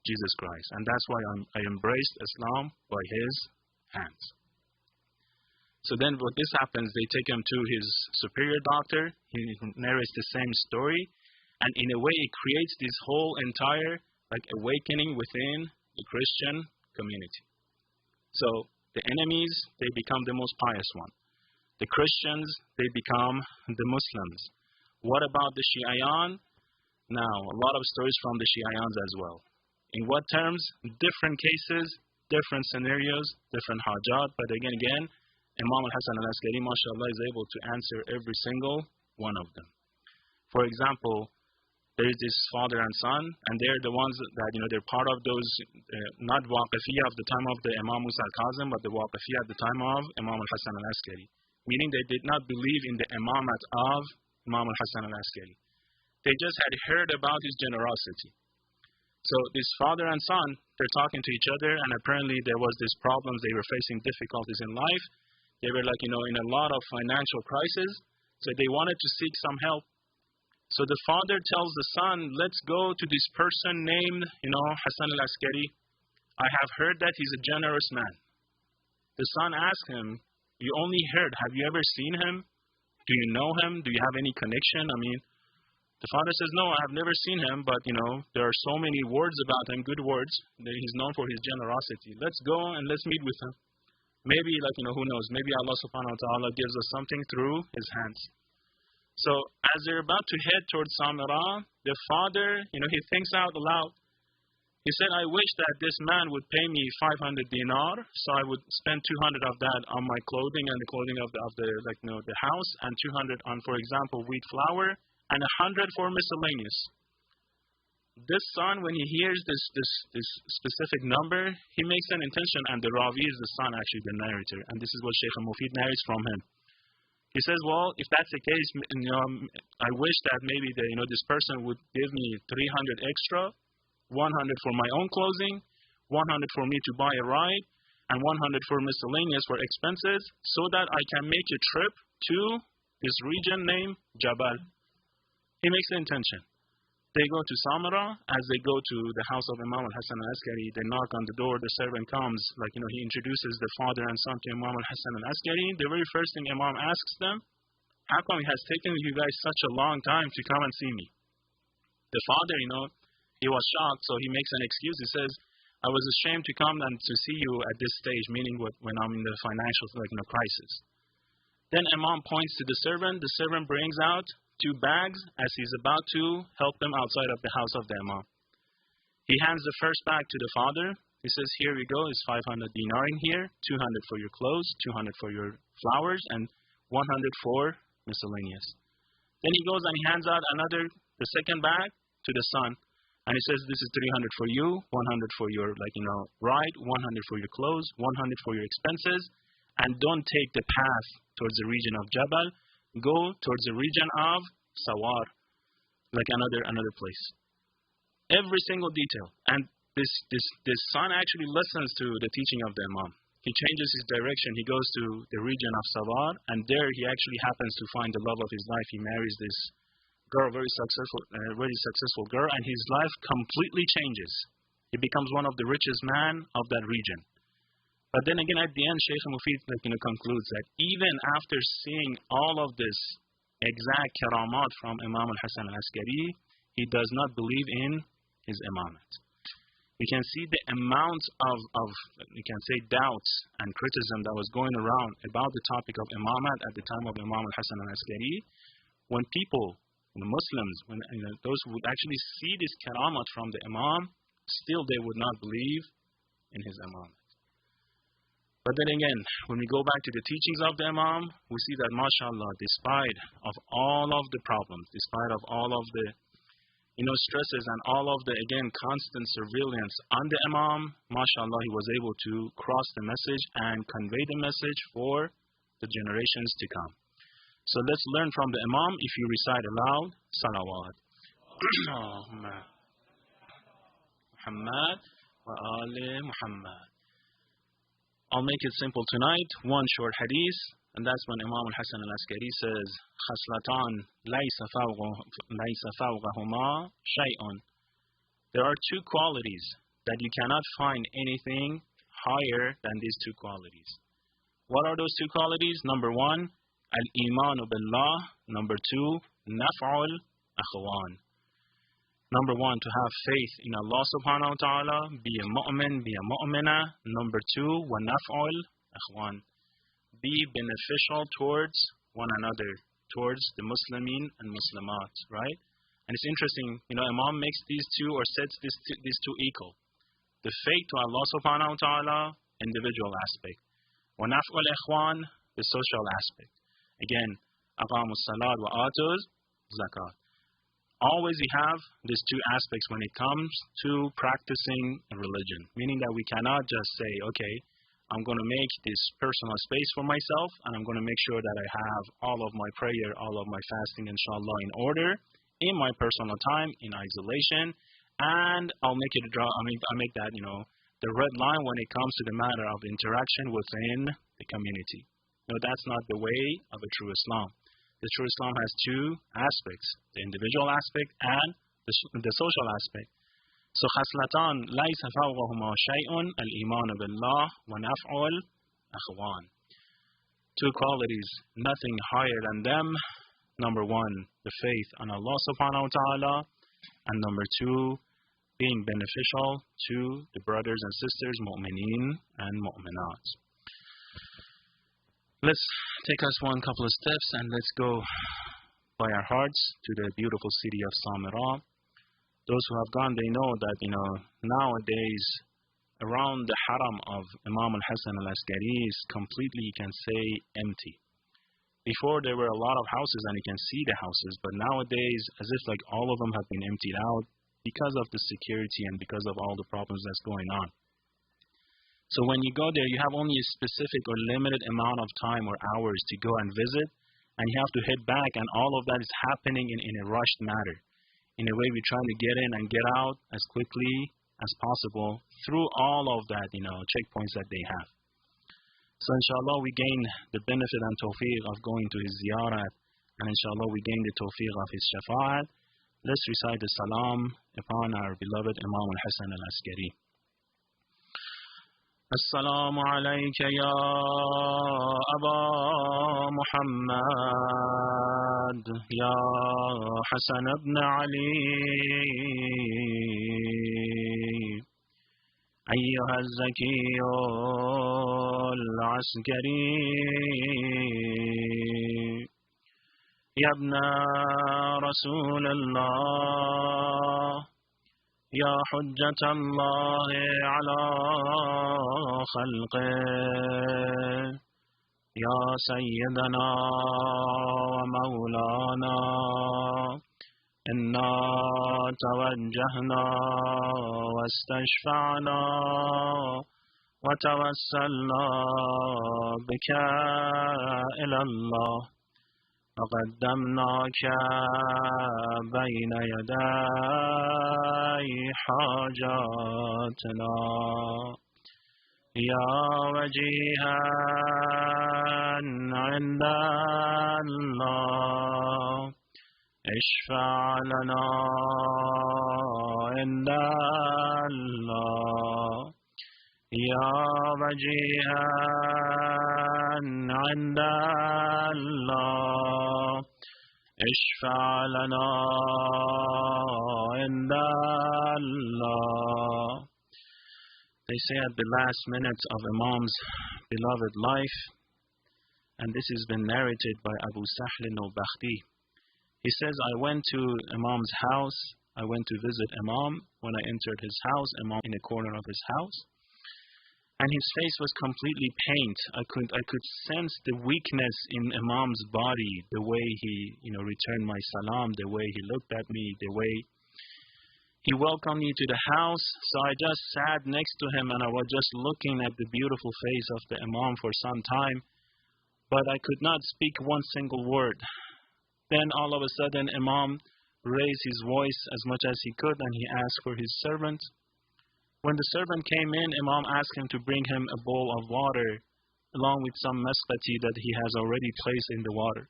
Jesus Christ. And that's why I embraced Islam by his hands. So then what this happens, they take him to his superior doctor. He narrates the same story. And in a way, it creates this whole entire awakening within the Christian community. So the enemies, they become the most pious one. The Christians, they become the Muslims. What about the Shi'ayan? Now, a lot of stories from the Shi'ayans as well. In what terms? Different cases, different scenarios, different hajat. But again, Imam Hasan Askari, mashallah, is able to answer every single one of them. For example, there is this father and son, and they're the ones that, they're part of those, not Waqifiyya of the time of the Imam Musa al-Kazim, but the Waqifiyya at the time of Imam Hasan Askari. Meaning they did not believe in the imamat of Imam Hasan Askari. They just had heard about his generosity. So this father and son, they're talking to each other, and apparently there was this problems, they were facing difficulties in life. They were in a lot of financial crisis, so they wanted to seek some help. So the father tells the son, let's go to this person named, Hasan al-Askari. I have heard that he's a generous man. The son asks him, you only heard, have you ever seen him? Do you know him? Do you have any connection? The father says, no, I have never seen him, but, there are so many words about him, good words. He's known for his generosity. Let's go and let's meet with him. Maybe, who knows, maybe Allah subhanahu wa ta'ala gives us something through his hands. So as they're about to head towards Samira, the father, he thinks out loud. He said, I wish that this man would pay me 500 dinar, so I would spend 200 of that on my clothing and the clothing of the house, and 200 on, for example, wheat flour, and 100 for miscellaneous. This son, when he hears this specific number, he makes an intention, and the Ravi is the son, actually the narrator, and this is what Sheikh Mufid narrates from him. He says, well, if that's the case, I wish that maybe this person would give me 300 extra, 100 for my own clothing, 100 for me to buy a ride, and 100 for miscellaneous for expenses, so that I can make a trip to this region named Jabal. He makes the intention. They go to Samara. As they go to the house of Imam Hasan Askari, they knock on the door. The servant comes, he introduces the father and son to Imam Hasan Askari. The very first thing Imam asks them, how come it has taken you guys such a long time to come and see me? The father, he was shocked, so he makes an excuse. He says, I was ashamed to come and to see you at this stage, meaning when I'm in the financial crisis. Then Imam points to the servant. The servant brings out 2 bags as he's about to help them outside of the house of the Imam. He hands the first bag to the father. He says, here we go, it's 500 dinar in here, 200 for your clothes, 200 for your flowers, and 100 for miscellaneous. Then he goes and he hands out the second bag to the son. And he says, this is 300 for you, 100 for your, ride, 100 for your clothes, 100 for your expenses, and don't take the path towards the region of Jabal. Go towards the region of Sawar, another place. Every single detail. And this son actually listens to the teaching of the Imam. He changes his direction. He goes to the region of Sawar, and there he actually happens to find the love of his life. He marries this girl, very successful girl, and his life completely changes. He becomes one of the richest men of that region. But then again, at the end, Sheikh Mufid concludes that even after seeing all of this exact karamat from Imam Hasan Askari, he does not believe in his imamat. We can see the amount of doubts and criticism that was going around about the topic of imamat at the time of Imam Hasan Askari. When people, Muslims, those who would actually see this karamat from the Imam, still they would not believe in his imamat. But then again, when we go back to the teachings of the Imam, we see that, mashallah, despite of all of the problems, despite of all of the stresses and all of the, again, constant surveillance on the Imam, mashallah, he was able to cross the message and convey the message for the generations to come. So let's learn from the Imam if you recite aloud, salawat. Muhammad wa ali Muhammad. I'll make it simple tonight. One short hadith, and that's when Imam Hasan Askari says, خَصْلَتَانْ لَيْسَ فَوْقَهُمَا شَيْءٌ. There are two qualities that you cannot find anything higher than these two qualities. What are those two qualities? Number one, al-imanu billah. Number two, naf'ul akhwan. Number one, to have faith in Allah subhanahu wa ta'ala, be a mu'min, be a mu'mina. Number two, wa naf'ul akhwan. Be beneficial towards one another, towards the Muslimin and Muslimat, right? And it's interesting, Imam makes these two or sets these two equal. The faith to Allah subhanahu wa ta'ala, individual aspect. Wa naf'ul akhwan, the social aspect. Again, aqamus salat wa atuz zakat. Always we have these two aspects when it comes to practicing religion. Meaning that we cannot just say, okay, I'm going to make this personal space for myself and I'm going to make sure that I have all of my prayer, all of my fasting, inshallah, in order in my personal time, in isolation, and I'll make that, the red line when it comes to the matter of interaction within the community. No, that's not the way of a true Islam. The true Islam has two aspects, the individual aspect and the social aspect. So, خَصْلَتَانْ لَيْسَ فَوْقَهُمَا شَيْءٌ الْإِيمَانُ بِاللَّهِ وَنَفْعُ الْأَخْوَانِ. Two qualities, nothing higher than them. Number one, the faith on Allah subhanahu wa ta'ala. And number two, being beneficial to the brothers and sisters, mu'mineen and mu'minat. Let's take us one couple of steps and let's go by our hearts to the beautiful city of Samarra. Those who have gone, they know that, nowadays around the haram of Imam Hasan Askari is completely, you can say, empty. Before there were a lot of houses and you can see the houses, but nowadays as if like all of them have been emptied out because of the security and because of all the problems that's going on. So when you go there, you have only a specific or limited amount of time or hours to go and visit, and you have to head back, and all of that is happening in a rushed manner. In a way, we're trying to get in and get out as quickly as possible through all of that, checkpoints that they have. So inshallah, we gain the benefit and tawfiq of going to his ziyarat, and inshallah, we gain the tawfiq of his shafa'at. Let's recite the salam upon our beloved Imam Hasan Askari. السلام عليك يا أبا محمد يا حسن بن علي أيها الزكي العسكري يا ابن رسول الله يا حجة الله على خلقه يا سيدنا ومولانا إنا توجهنا واستشفعنا وتوسلنا بك إلى الله وقدمناك بين يدي حاجاتنا يا وجيها عند الله اشفع لنا عند الله يا وجيها عند الله اشفع لنا عند الله. They say at the last minutes of Imam's beloved life, and this has been narrated by Abu Sahl al-Bakhti. He says, I went to Imam's house, I went to visit Imam. When I entered his house, Imam in the corner of his house, and his face was completely pained. I could sense the weakness in Imam's body, the way he, returned my salam, the way he looked at me, the way he welcomed me to the house. So I just sat next to him and I was just looking at the beautiful face of the Imam for some time, but I could not speak one single word. Then all of a sudden Imam raised his voice as much as he could and he asked for his servant. When the servant came in, Imam asked him to bring him a bowl of water, along with some mesqati that he has already placed in the water.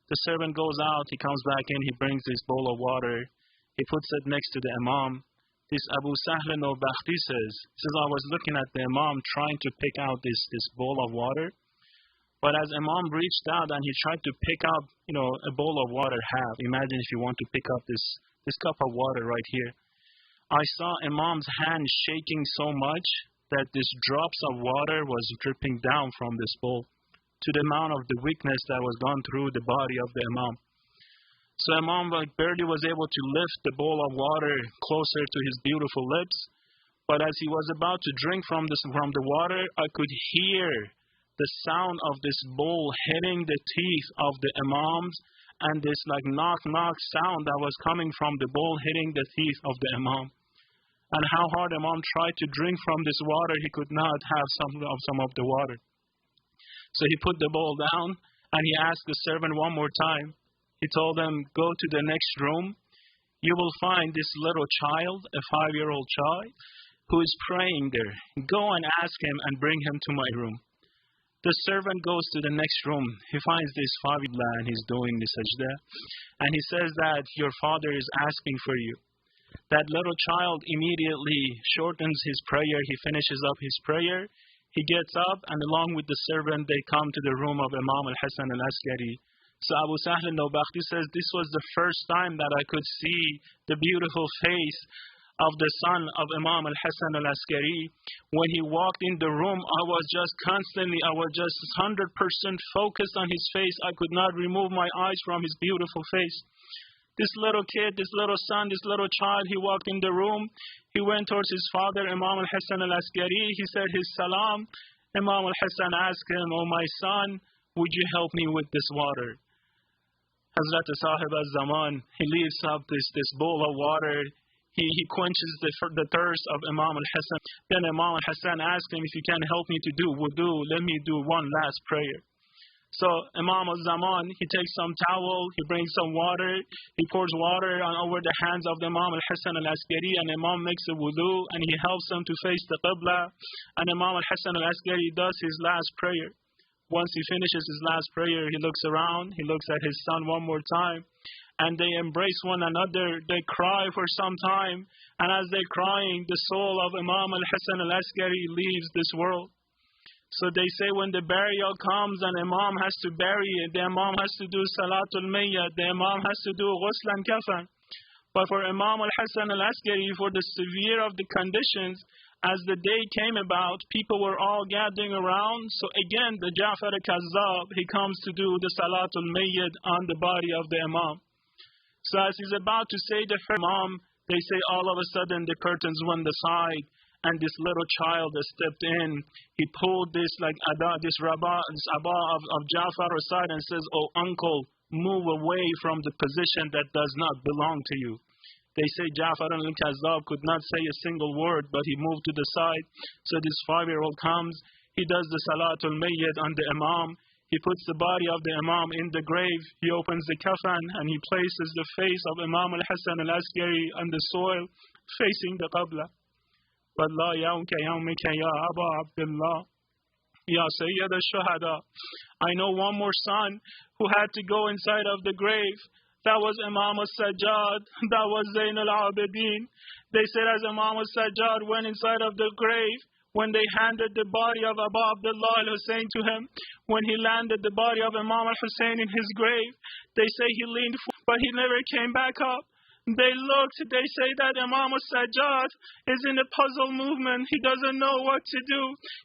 The servant goes out, he comes back in, he brings this bowl of water, he puts it next to the Imam. This Abu Sahl al-Bakhti says, I was looking at the Imam trying to pick out this bowl of water, but as Imam reached out and he tried to pick up, a bowl of water half. Imagine if you want to pick up this cup of water right here. I saw Imam's hand shaking so much that this drops of water was dripping down from this bowl to the amount of the weakness that was gone through the body of the Imam. So Imam barely was able to lift the bowl of water closer to his beautiful lips. But as he was about to drink from the water, I could hear the sound of this bowl hitting the teeth of the Imams, and this knock sound that was coming from the bowl hitting the teeth of the Imam. And how hard Imam tried to drink from this water, he could not have some of the water. So he put the bowl down and he asked the servant one more time. He told him, go to the next room. You will find this little child, a 5-year-old child, who is praying there. Go and ask him and bring him to my room. The servant goes to the next room. He finds this 5-year-old and he's doing the sajda. And he says that your father is asking for you. That little child immediately shortens his prayer. He finishes up his prayer. He gets up and along with the servant, they come to the room of Imam Hasan Askari. So Abu Sahl al-Bakhti says, this was the first time that I could see the beautiful face of the son of Imam Hasan Askari. When he walked in the room, I was just 100% focused on his face. I could not remove my eyes from his beautiful face. This little kid, this little son, this little child, he walked in the room. He went towards his father, Imam Hasan Askari. He said his salam. Imam Hasan asked him, oh my son, would you help me with this water? Hazrat Sahib al-Zaman, he leaves up this bowl of water. He quenches the thirst of Imam al-Hasan. Then Imam al-Hasan asked him, if you can help me to do wudu, let me do one last prayer. So Imam al-Zaman, he takes some towel, he brings some water, he pours water over the hands of the Imam al-Hasan al-Askari, and Imam makes a wudu, and he helps him to face the Qibla, and Imam al-Hasan al-Askari does his last prayer. Once he finishes his last prayer, he looks around, he looks at his son one more time, and they embrace one another, they cry for some time, and as they're crying, the soul of Imam al-Hasan al-Askari leaves this world. So they say when the burial comes and Imam has to bury it, the Imam has to do Salatul Mayyat, the Imam has to do Ghusl and Kafan. But for Imam al-Hasan al-Askari, for the severe of the conditions, as the day came about, people were all gathering around. So again, the Ja'far al-Kazzab, he comes to do the Salatul Mayyat on the body of the Imam. So as he's about to say the Imam, they say all of a sudden the curtains went aside. And this little child that stepped in, he pulled this Abba of Ja'far aside and says, oh uncle, move away from the position that does not belong to you. They say Ja'far al-Kazzab could not say a single word, but he moved to the side. So this 5-year-old comes, he does the Salatul Mayyat on the Imam. He puts the body of the Imam in the grave. He opens the kafan and he places the face of Imam al-Hasan al-Askari on the soil, facing the Qibla. But la yawmka yawmika ya Aba Abdullah, ya Sayyid al-Shahada. I know one more son who had to go inside of the grave. That was Imam al-Sajjad. That was Zain al-Abidin. They said as Imam al-Sajjad went inside of the grave, when they handed the body of Abu Abdullah al-Hussein to him, when he landed the body of Imam al-Hussein in his grave, they say he leaned forward, but he never came back up. They looked, they say that Imam al-Sajjad is in a puzzle movement. He doesn't know what to do.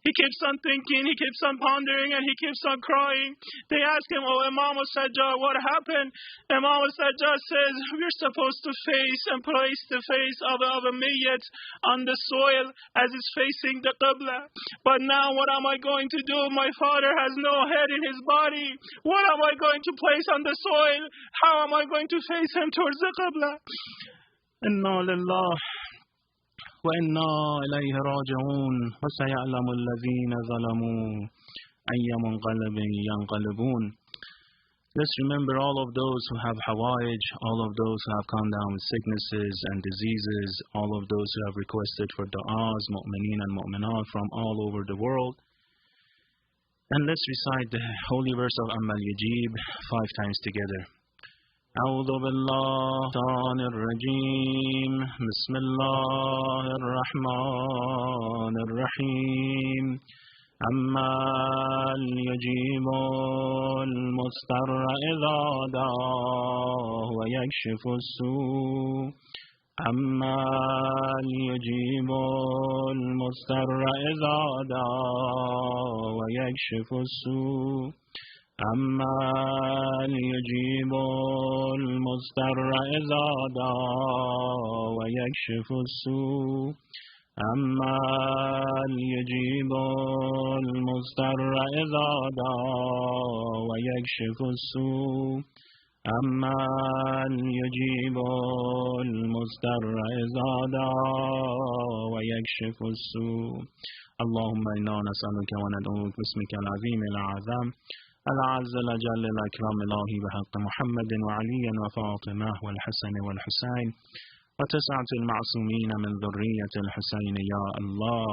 He keeps on thinking, he keeps on pondering, and he keeps on crying. They ask him, oh Imam al-Sajjad, what happened? Imam al-Sajjad says, we're supposed to face and place the face of a mayyit on the soil as it's facing the Qibla. But now what am I going to do? My father has no head in his body. What am I going to place on the soil? How am I going to face him towards the Qibla? إنا لله وإنا إليه راجعون وسيعلم الذين ظلموا أي منقلب ينقلبون. Let's remember all of those who have hawaij, all of those who have come down with sicknesses and diseases, all of those who have requested for du'as, mu'mineen and mu'minat from all over the world. And let's recite the holy verse of Amma al-Yajib 5 times together. أعوذ بالله الشيطان الرجيم بسم الله الرحمن الرحيم أما يجيب المضطر إذا دعاه ويكشف السوء أما يجيب المضطر إذا دعاه ويكشف السوء أما يجيب المضطر إذا دعاه ويكشف السوء أما يجيب المضطر إذا دعاه ويكشف السوء أما يجيب المضطر إذا دعاه ويكشف السوء. اللهم إنا نسألك وندعوك باسمك العظيم الأعظم الأعز الأجل الأكرم إلهي بحق محمد وعلي وفاطمة والحسن والحسين وتسعة المعصومين من ذرية الحسين يا الله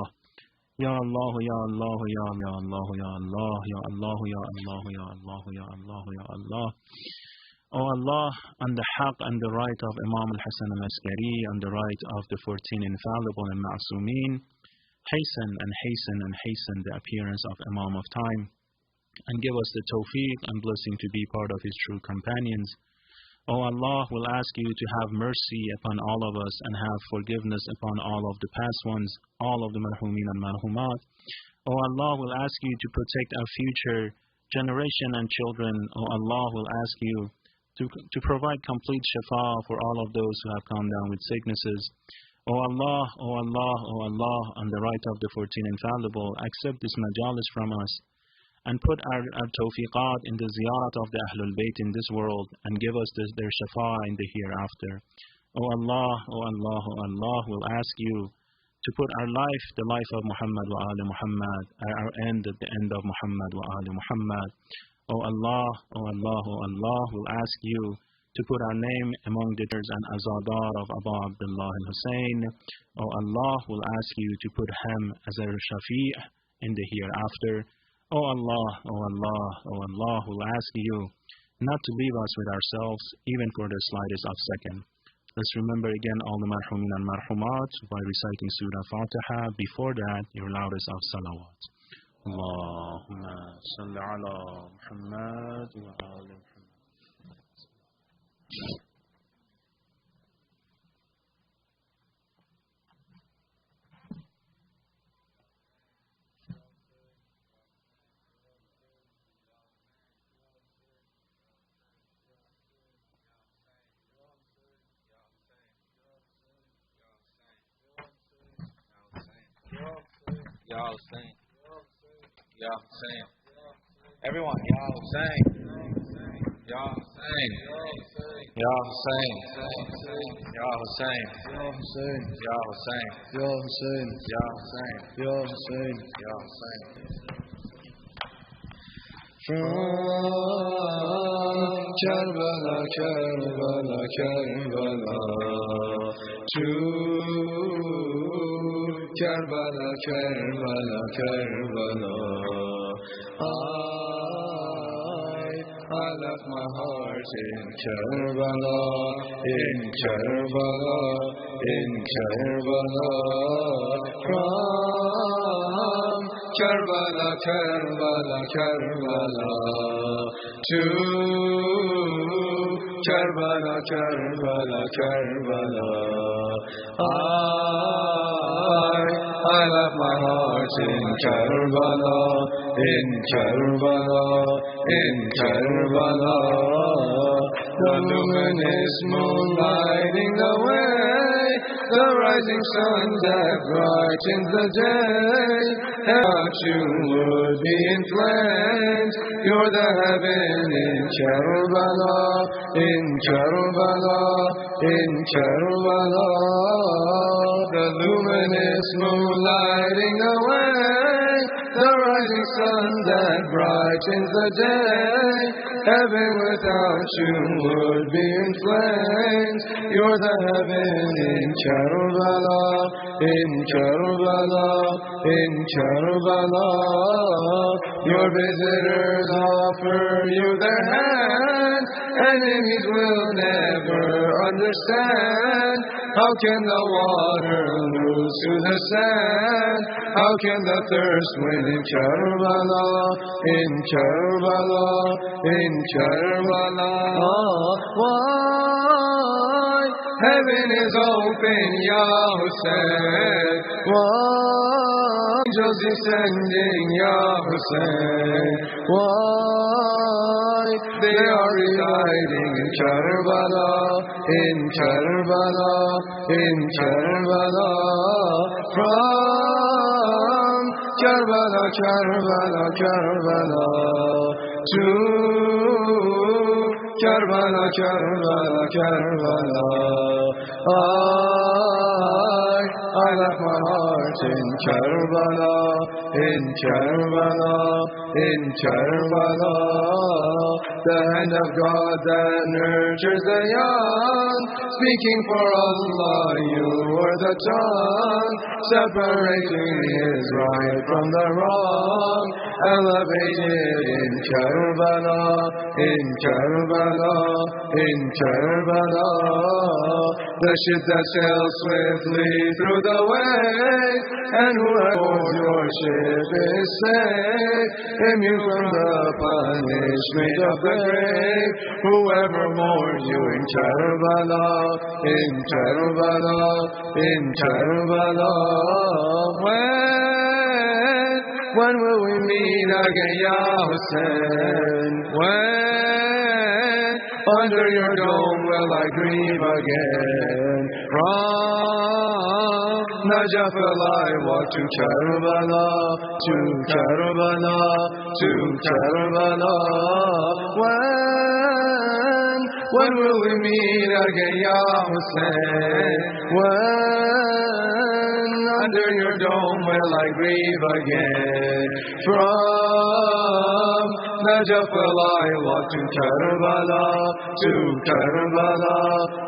يا الله يا الله يا الله يا الله يا الله يا الله يا الله يا الله يا Allah. O Allah, on the haqq and the right of Imam Hasan Askari, on the right of the 14 infallible and ma'asumeen, hasten the appearance of Imam of time, and give us the tawfiq and blessing to be part of his true companions. O Allah, we'll ask you to have mercy upon all of us and have forgiveness upon all of the past ones, all of the marhumin and marhumat. O Allah, we'll ask you to protect our future generation and children. O Allah, we'll ask you to provide complete shafa for all of those who have come down with sicknesses. O Allah, O Allah, O Allah, on the right of the 14 infallible, accept this majalis from us and put our tawfiqat in the ziyarat of the Ahlul Bayt in this world and give us their shafa in the hereafter. O Allah, O Allah, O Allah, we'll ask you to put our life, the life of Muhammad wa Ali Muhammad, our end at the end of Muhammad wa Ali Muhammad. O Allah, O Allah, O Allah, we'll ask you to put our name among the Dars and Azadar of Abu Abdullah al-Hussein. O Allah, we'll ask you to put him as our Shafi' in the hereafter. O Allah, O Allah, O Allah, we'll ask you not to leave us with ourselves, even for the slightest of second. Let's remember again all the marhumin and marhumat by reciting Surah Fatiha. Before that, your loudest of salawat. Allahumma salli ala Muhammad wa ali Muhammad. Ya Hussein. Ya Hussein. Everyone, Ya Hussein. Ya Hussein. Ya Hussein. Ya Hussein. Ya Hussein. Ya Hussein. Ya Hussein. Ya Hussein. Ya Hussein. Ya Hussein. From Karbala, Karbala, Karbala to Karbala, Karbala, Karbala. I left my heart in Karbala, in Karbala, in Karbala. From Karbala, Karbala, Karbala to Karbala, Karbala, Karbala. I left my heart in Karbala, in Karbala, in Karbala. The luminous moon lighting the way, the rising sun that brightens the day. About you would be in flames. You're the heaven in Karbala, in Karbala, in Karbala. The luminous moon lighting the way, the rising sun that brightens the day. Heaven without you would be in flames. You're the heaven in Karbala, in Karbala, in Karbala. Your visitors offer you their hand. Enemies will never understand. How can the water lose to the sand? How can the thirst win in Karbala, in Karbala, in Karbala? Why? Heaven is open, Ya Hussein. Why? Angels descending, Ya Hussein. Why? They are residing in Karbala, in Karbala, in Karbala. From Karbala, Karbala, Karbala to Karbala, Karbala, Karbala. I left my heart in Karbala, in Karbala, in Karbala. The hand of God that nurtures the young, speaking for Allah, you are the tongue, separating his right from the wrong, elevated in Karbala, in Karbala, in Karbala. The ship that sails swiftly through the waves, and whoever your ship is safe, immune from the punishment of the grave. Whoever mourns you in Karbala, in Karbala, in Karbala. When will we meet again, Ya Hussein? When under your dome will I grieve again? From Najaf will I walk to Karbala, to Karbala, to Karbala. When will we meet again, Ya Hussein? When under your dome will I grieve again? From Najaf will I walk to Karbala, to Karbala,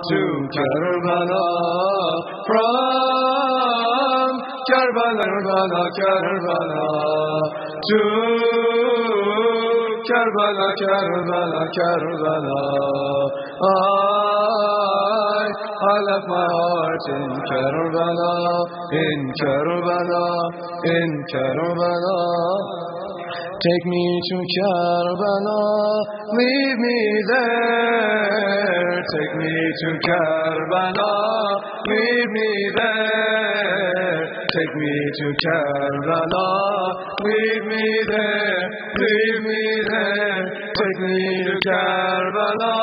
to Karbala. From Karbala, Karbala, Karbala to Karbala, Karbala, Karbala. I left my heart in Karbala, in Karbala, in Karbala. Take me to Karbala, leave me there. Take me to Karbala, leave me there. Take me to Karbala, leave me there, leave me there. Take me to Karbala,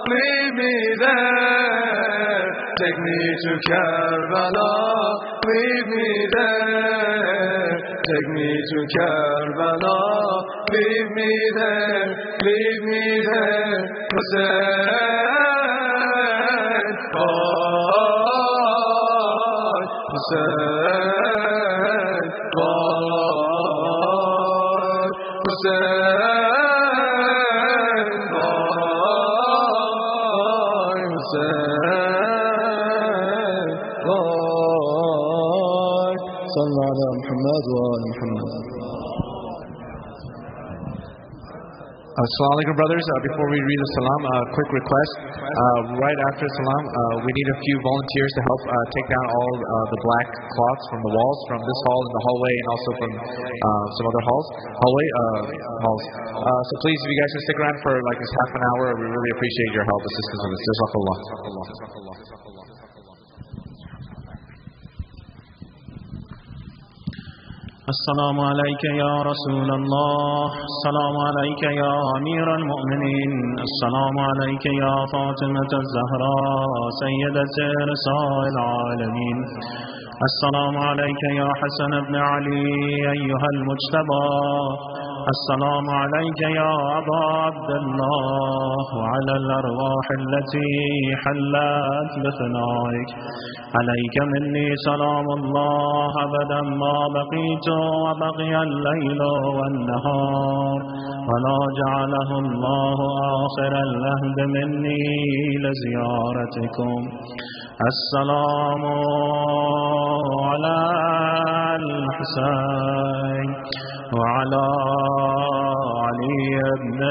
leave me there. Take me to Karbala, leave me there. Take me to Karbala, leave me there, leave me there. Hussein, Hussein, صلى على محمد وآل محمد. Assalamu alaikum, brothers. Before we read the salam, a quick request. Right after salam, we need a few volunteers to help take down all the black cloths from the walls, from this hall and the hallway, and also from some other halls. So please, if you guys can stick around for like this half an hour, we really appreciate your help, assistance on this. Jazakallah. السلام عليك يا رسول الله، السلام عليك يا أمير المؤمنين، السلام عليك يا فاطمة الزهراء سيدة نساء العالمين، السلام عليك يا حسن بن علي أيها المجتبى، السلام عليك يا أبا عبد الله وعلى الأرواح التي حلت بثنائك عليك مني سلام الله أبدا ما بقيت وبقي الليل والنهار ولا جعله الله آخر العهد مني لزيارتكم. السلام على الحسين وعلى علي بن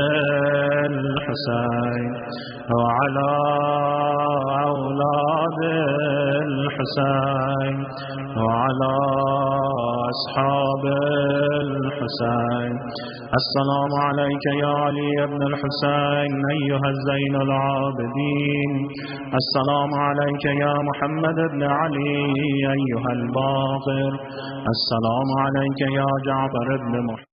الحسين وعلى أولاد الحسين وعلى أصحاب الحسين. السلام عليك يا علي بن الحسين أيها الزين العابدين. السلام عليك يا محمد بن علي أيها الباقر. السلام عليك يا جعفر بن محمد.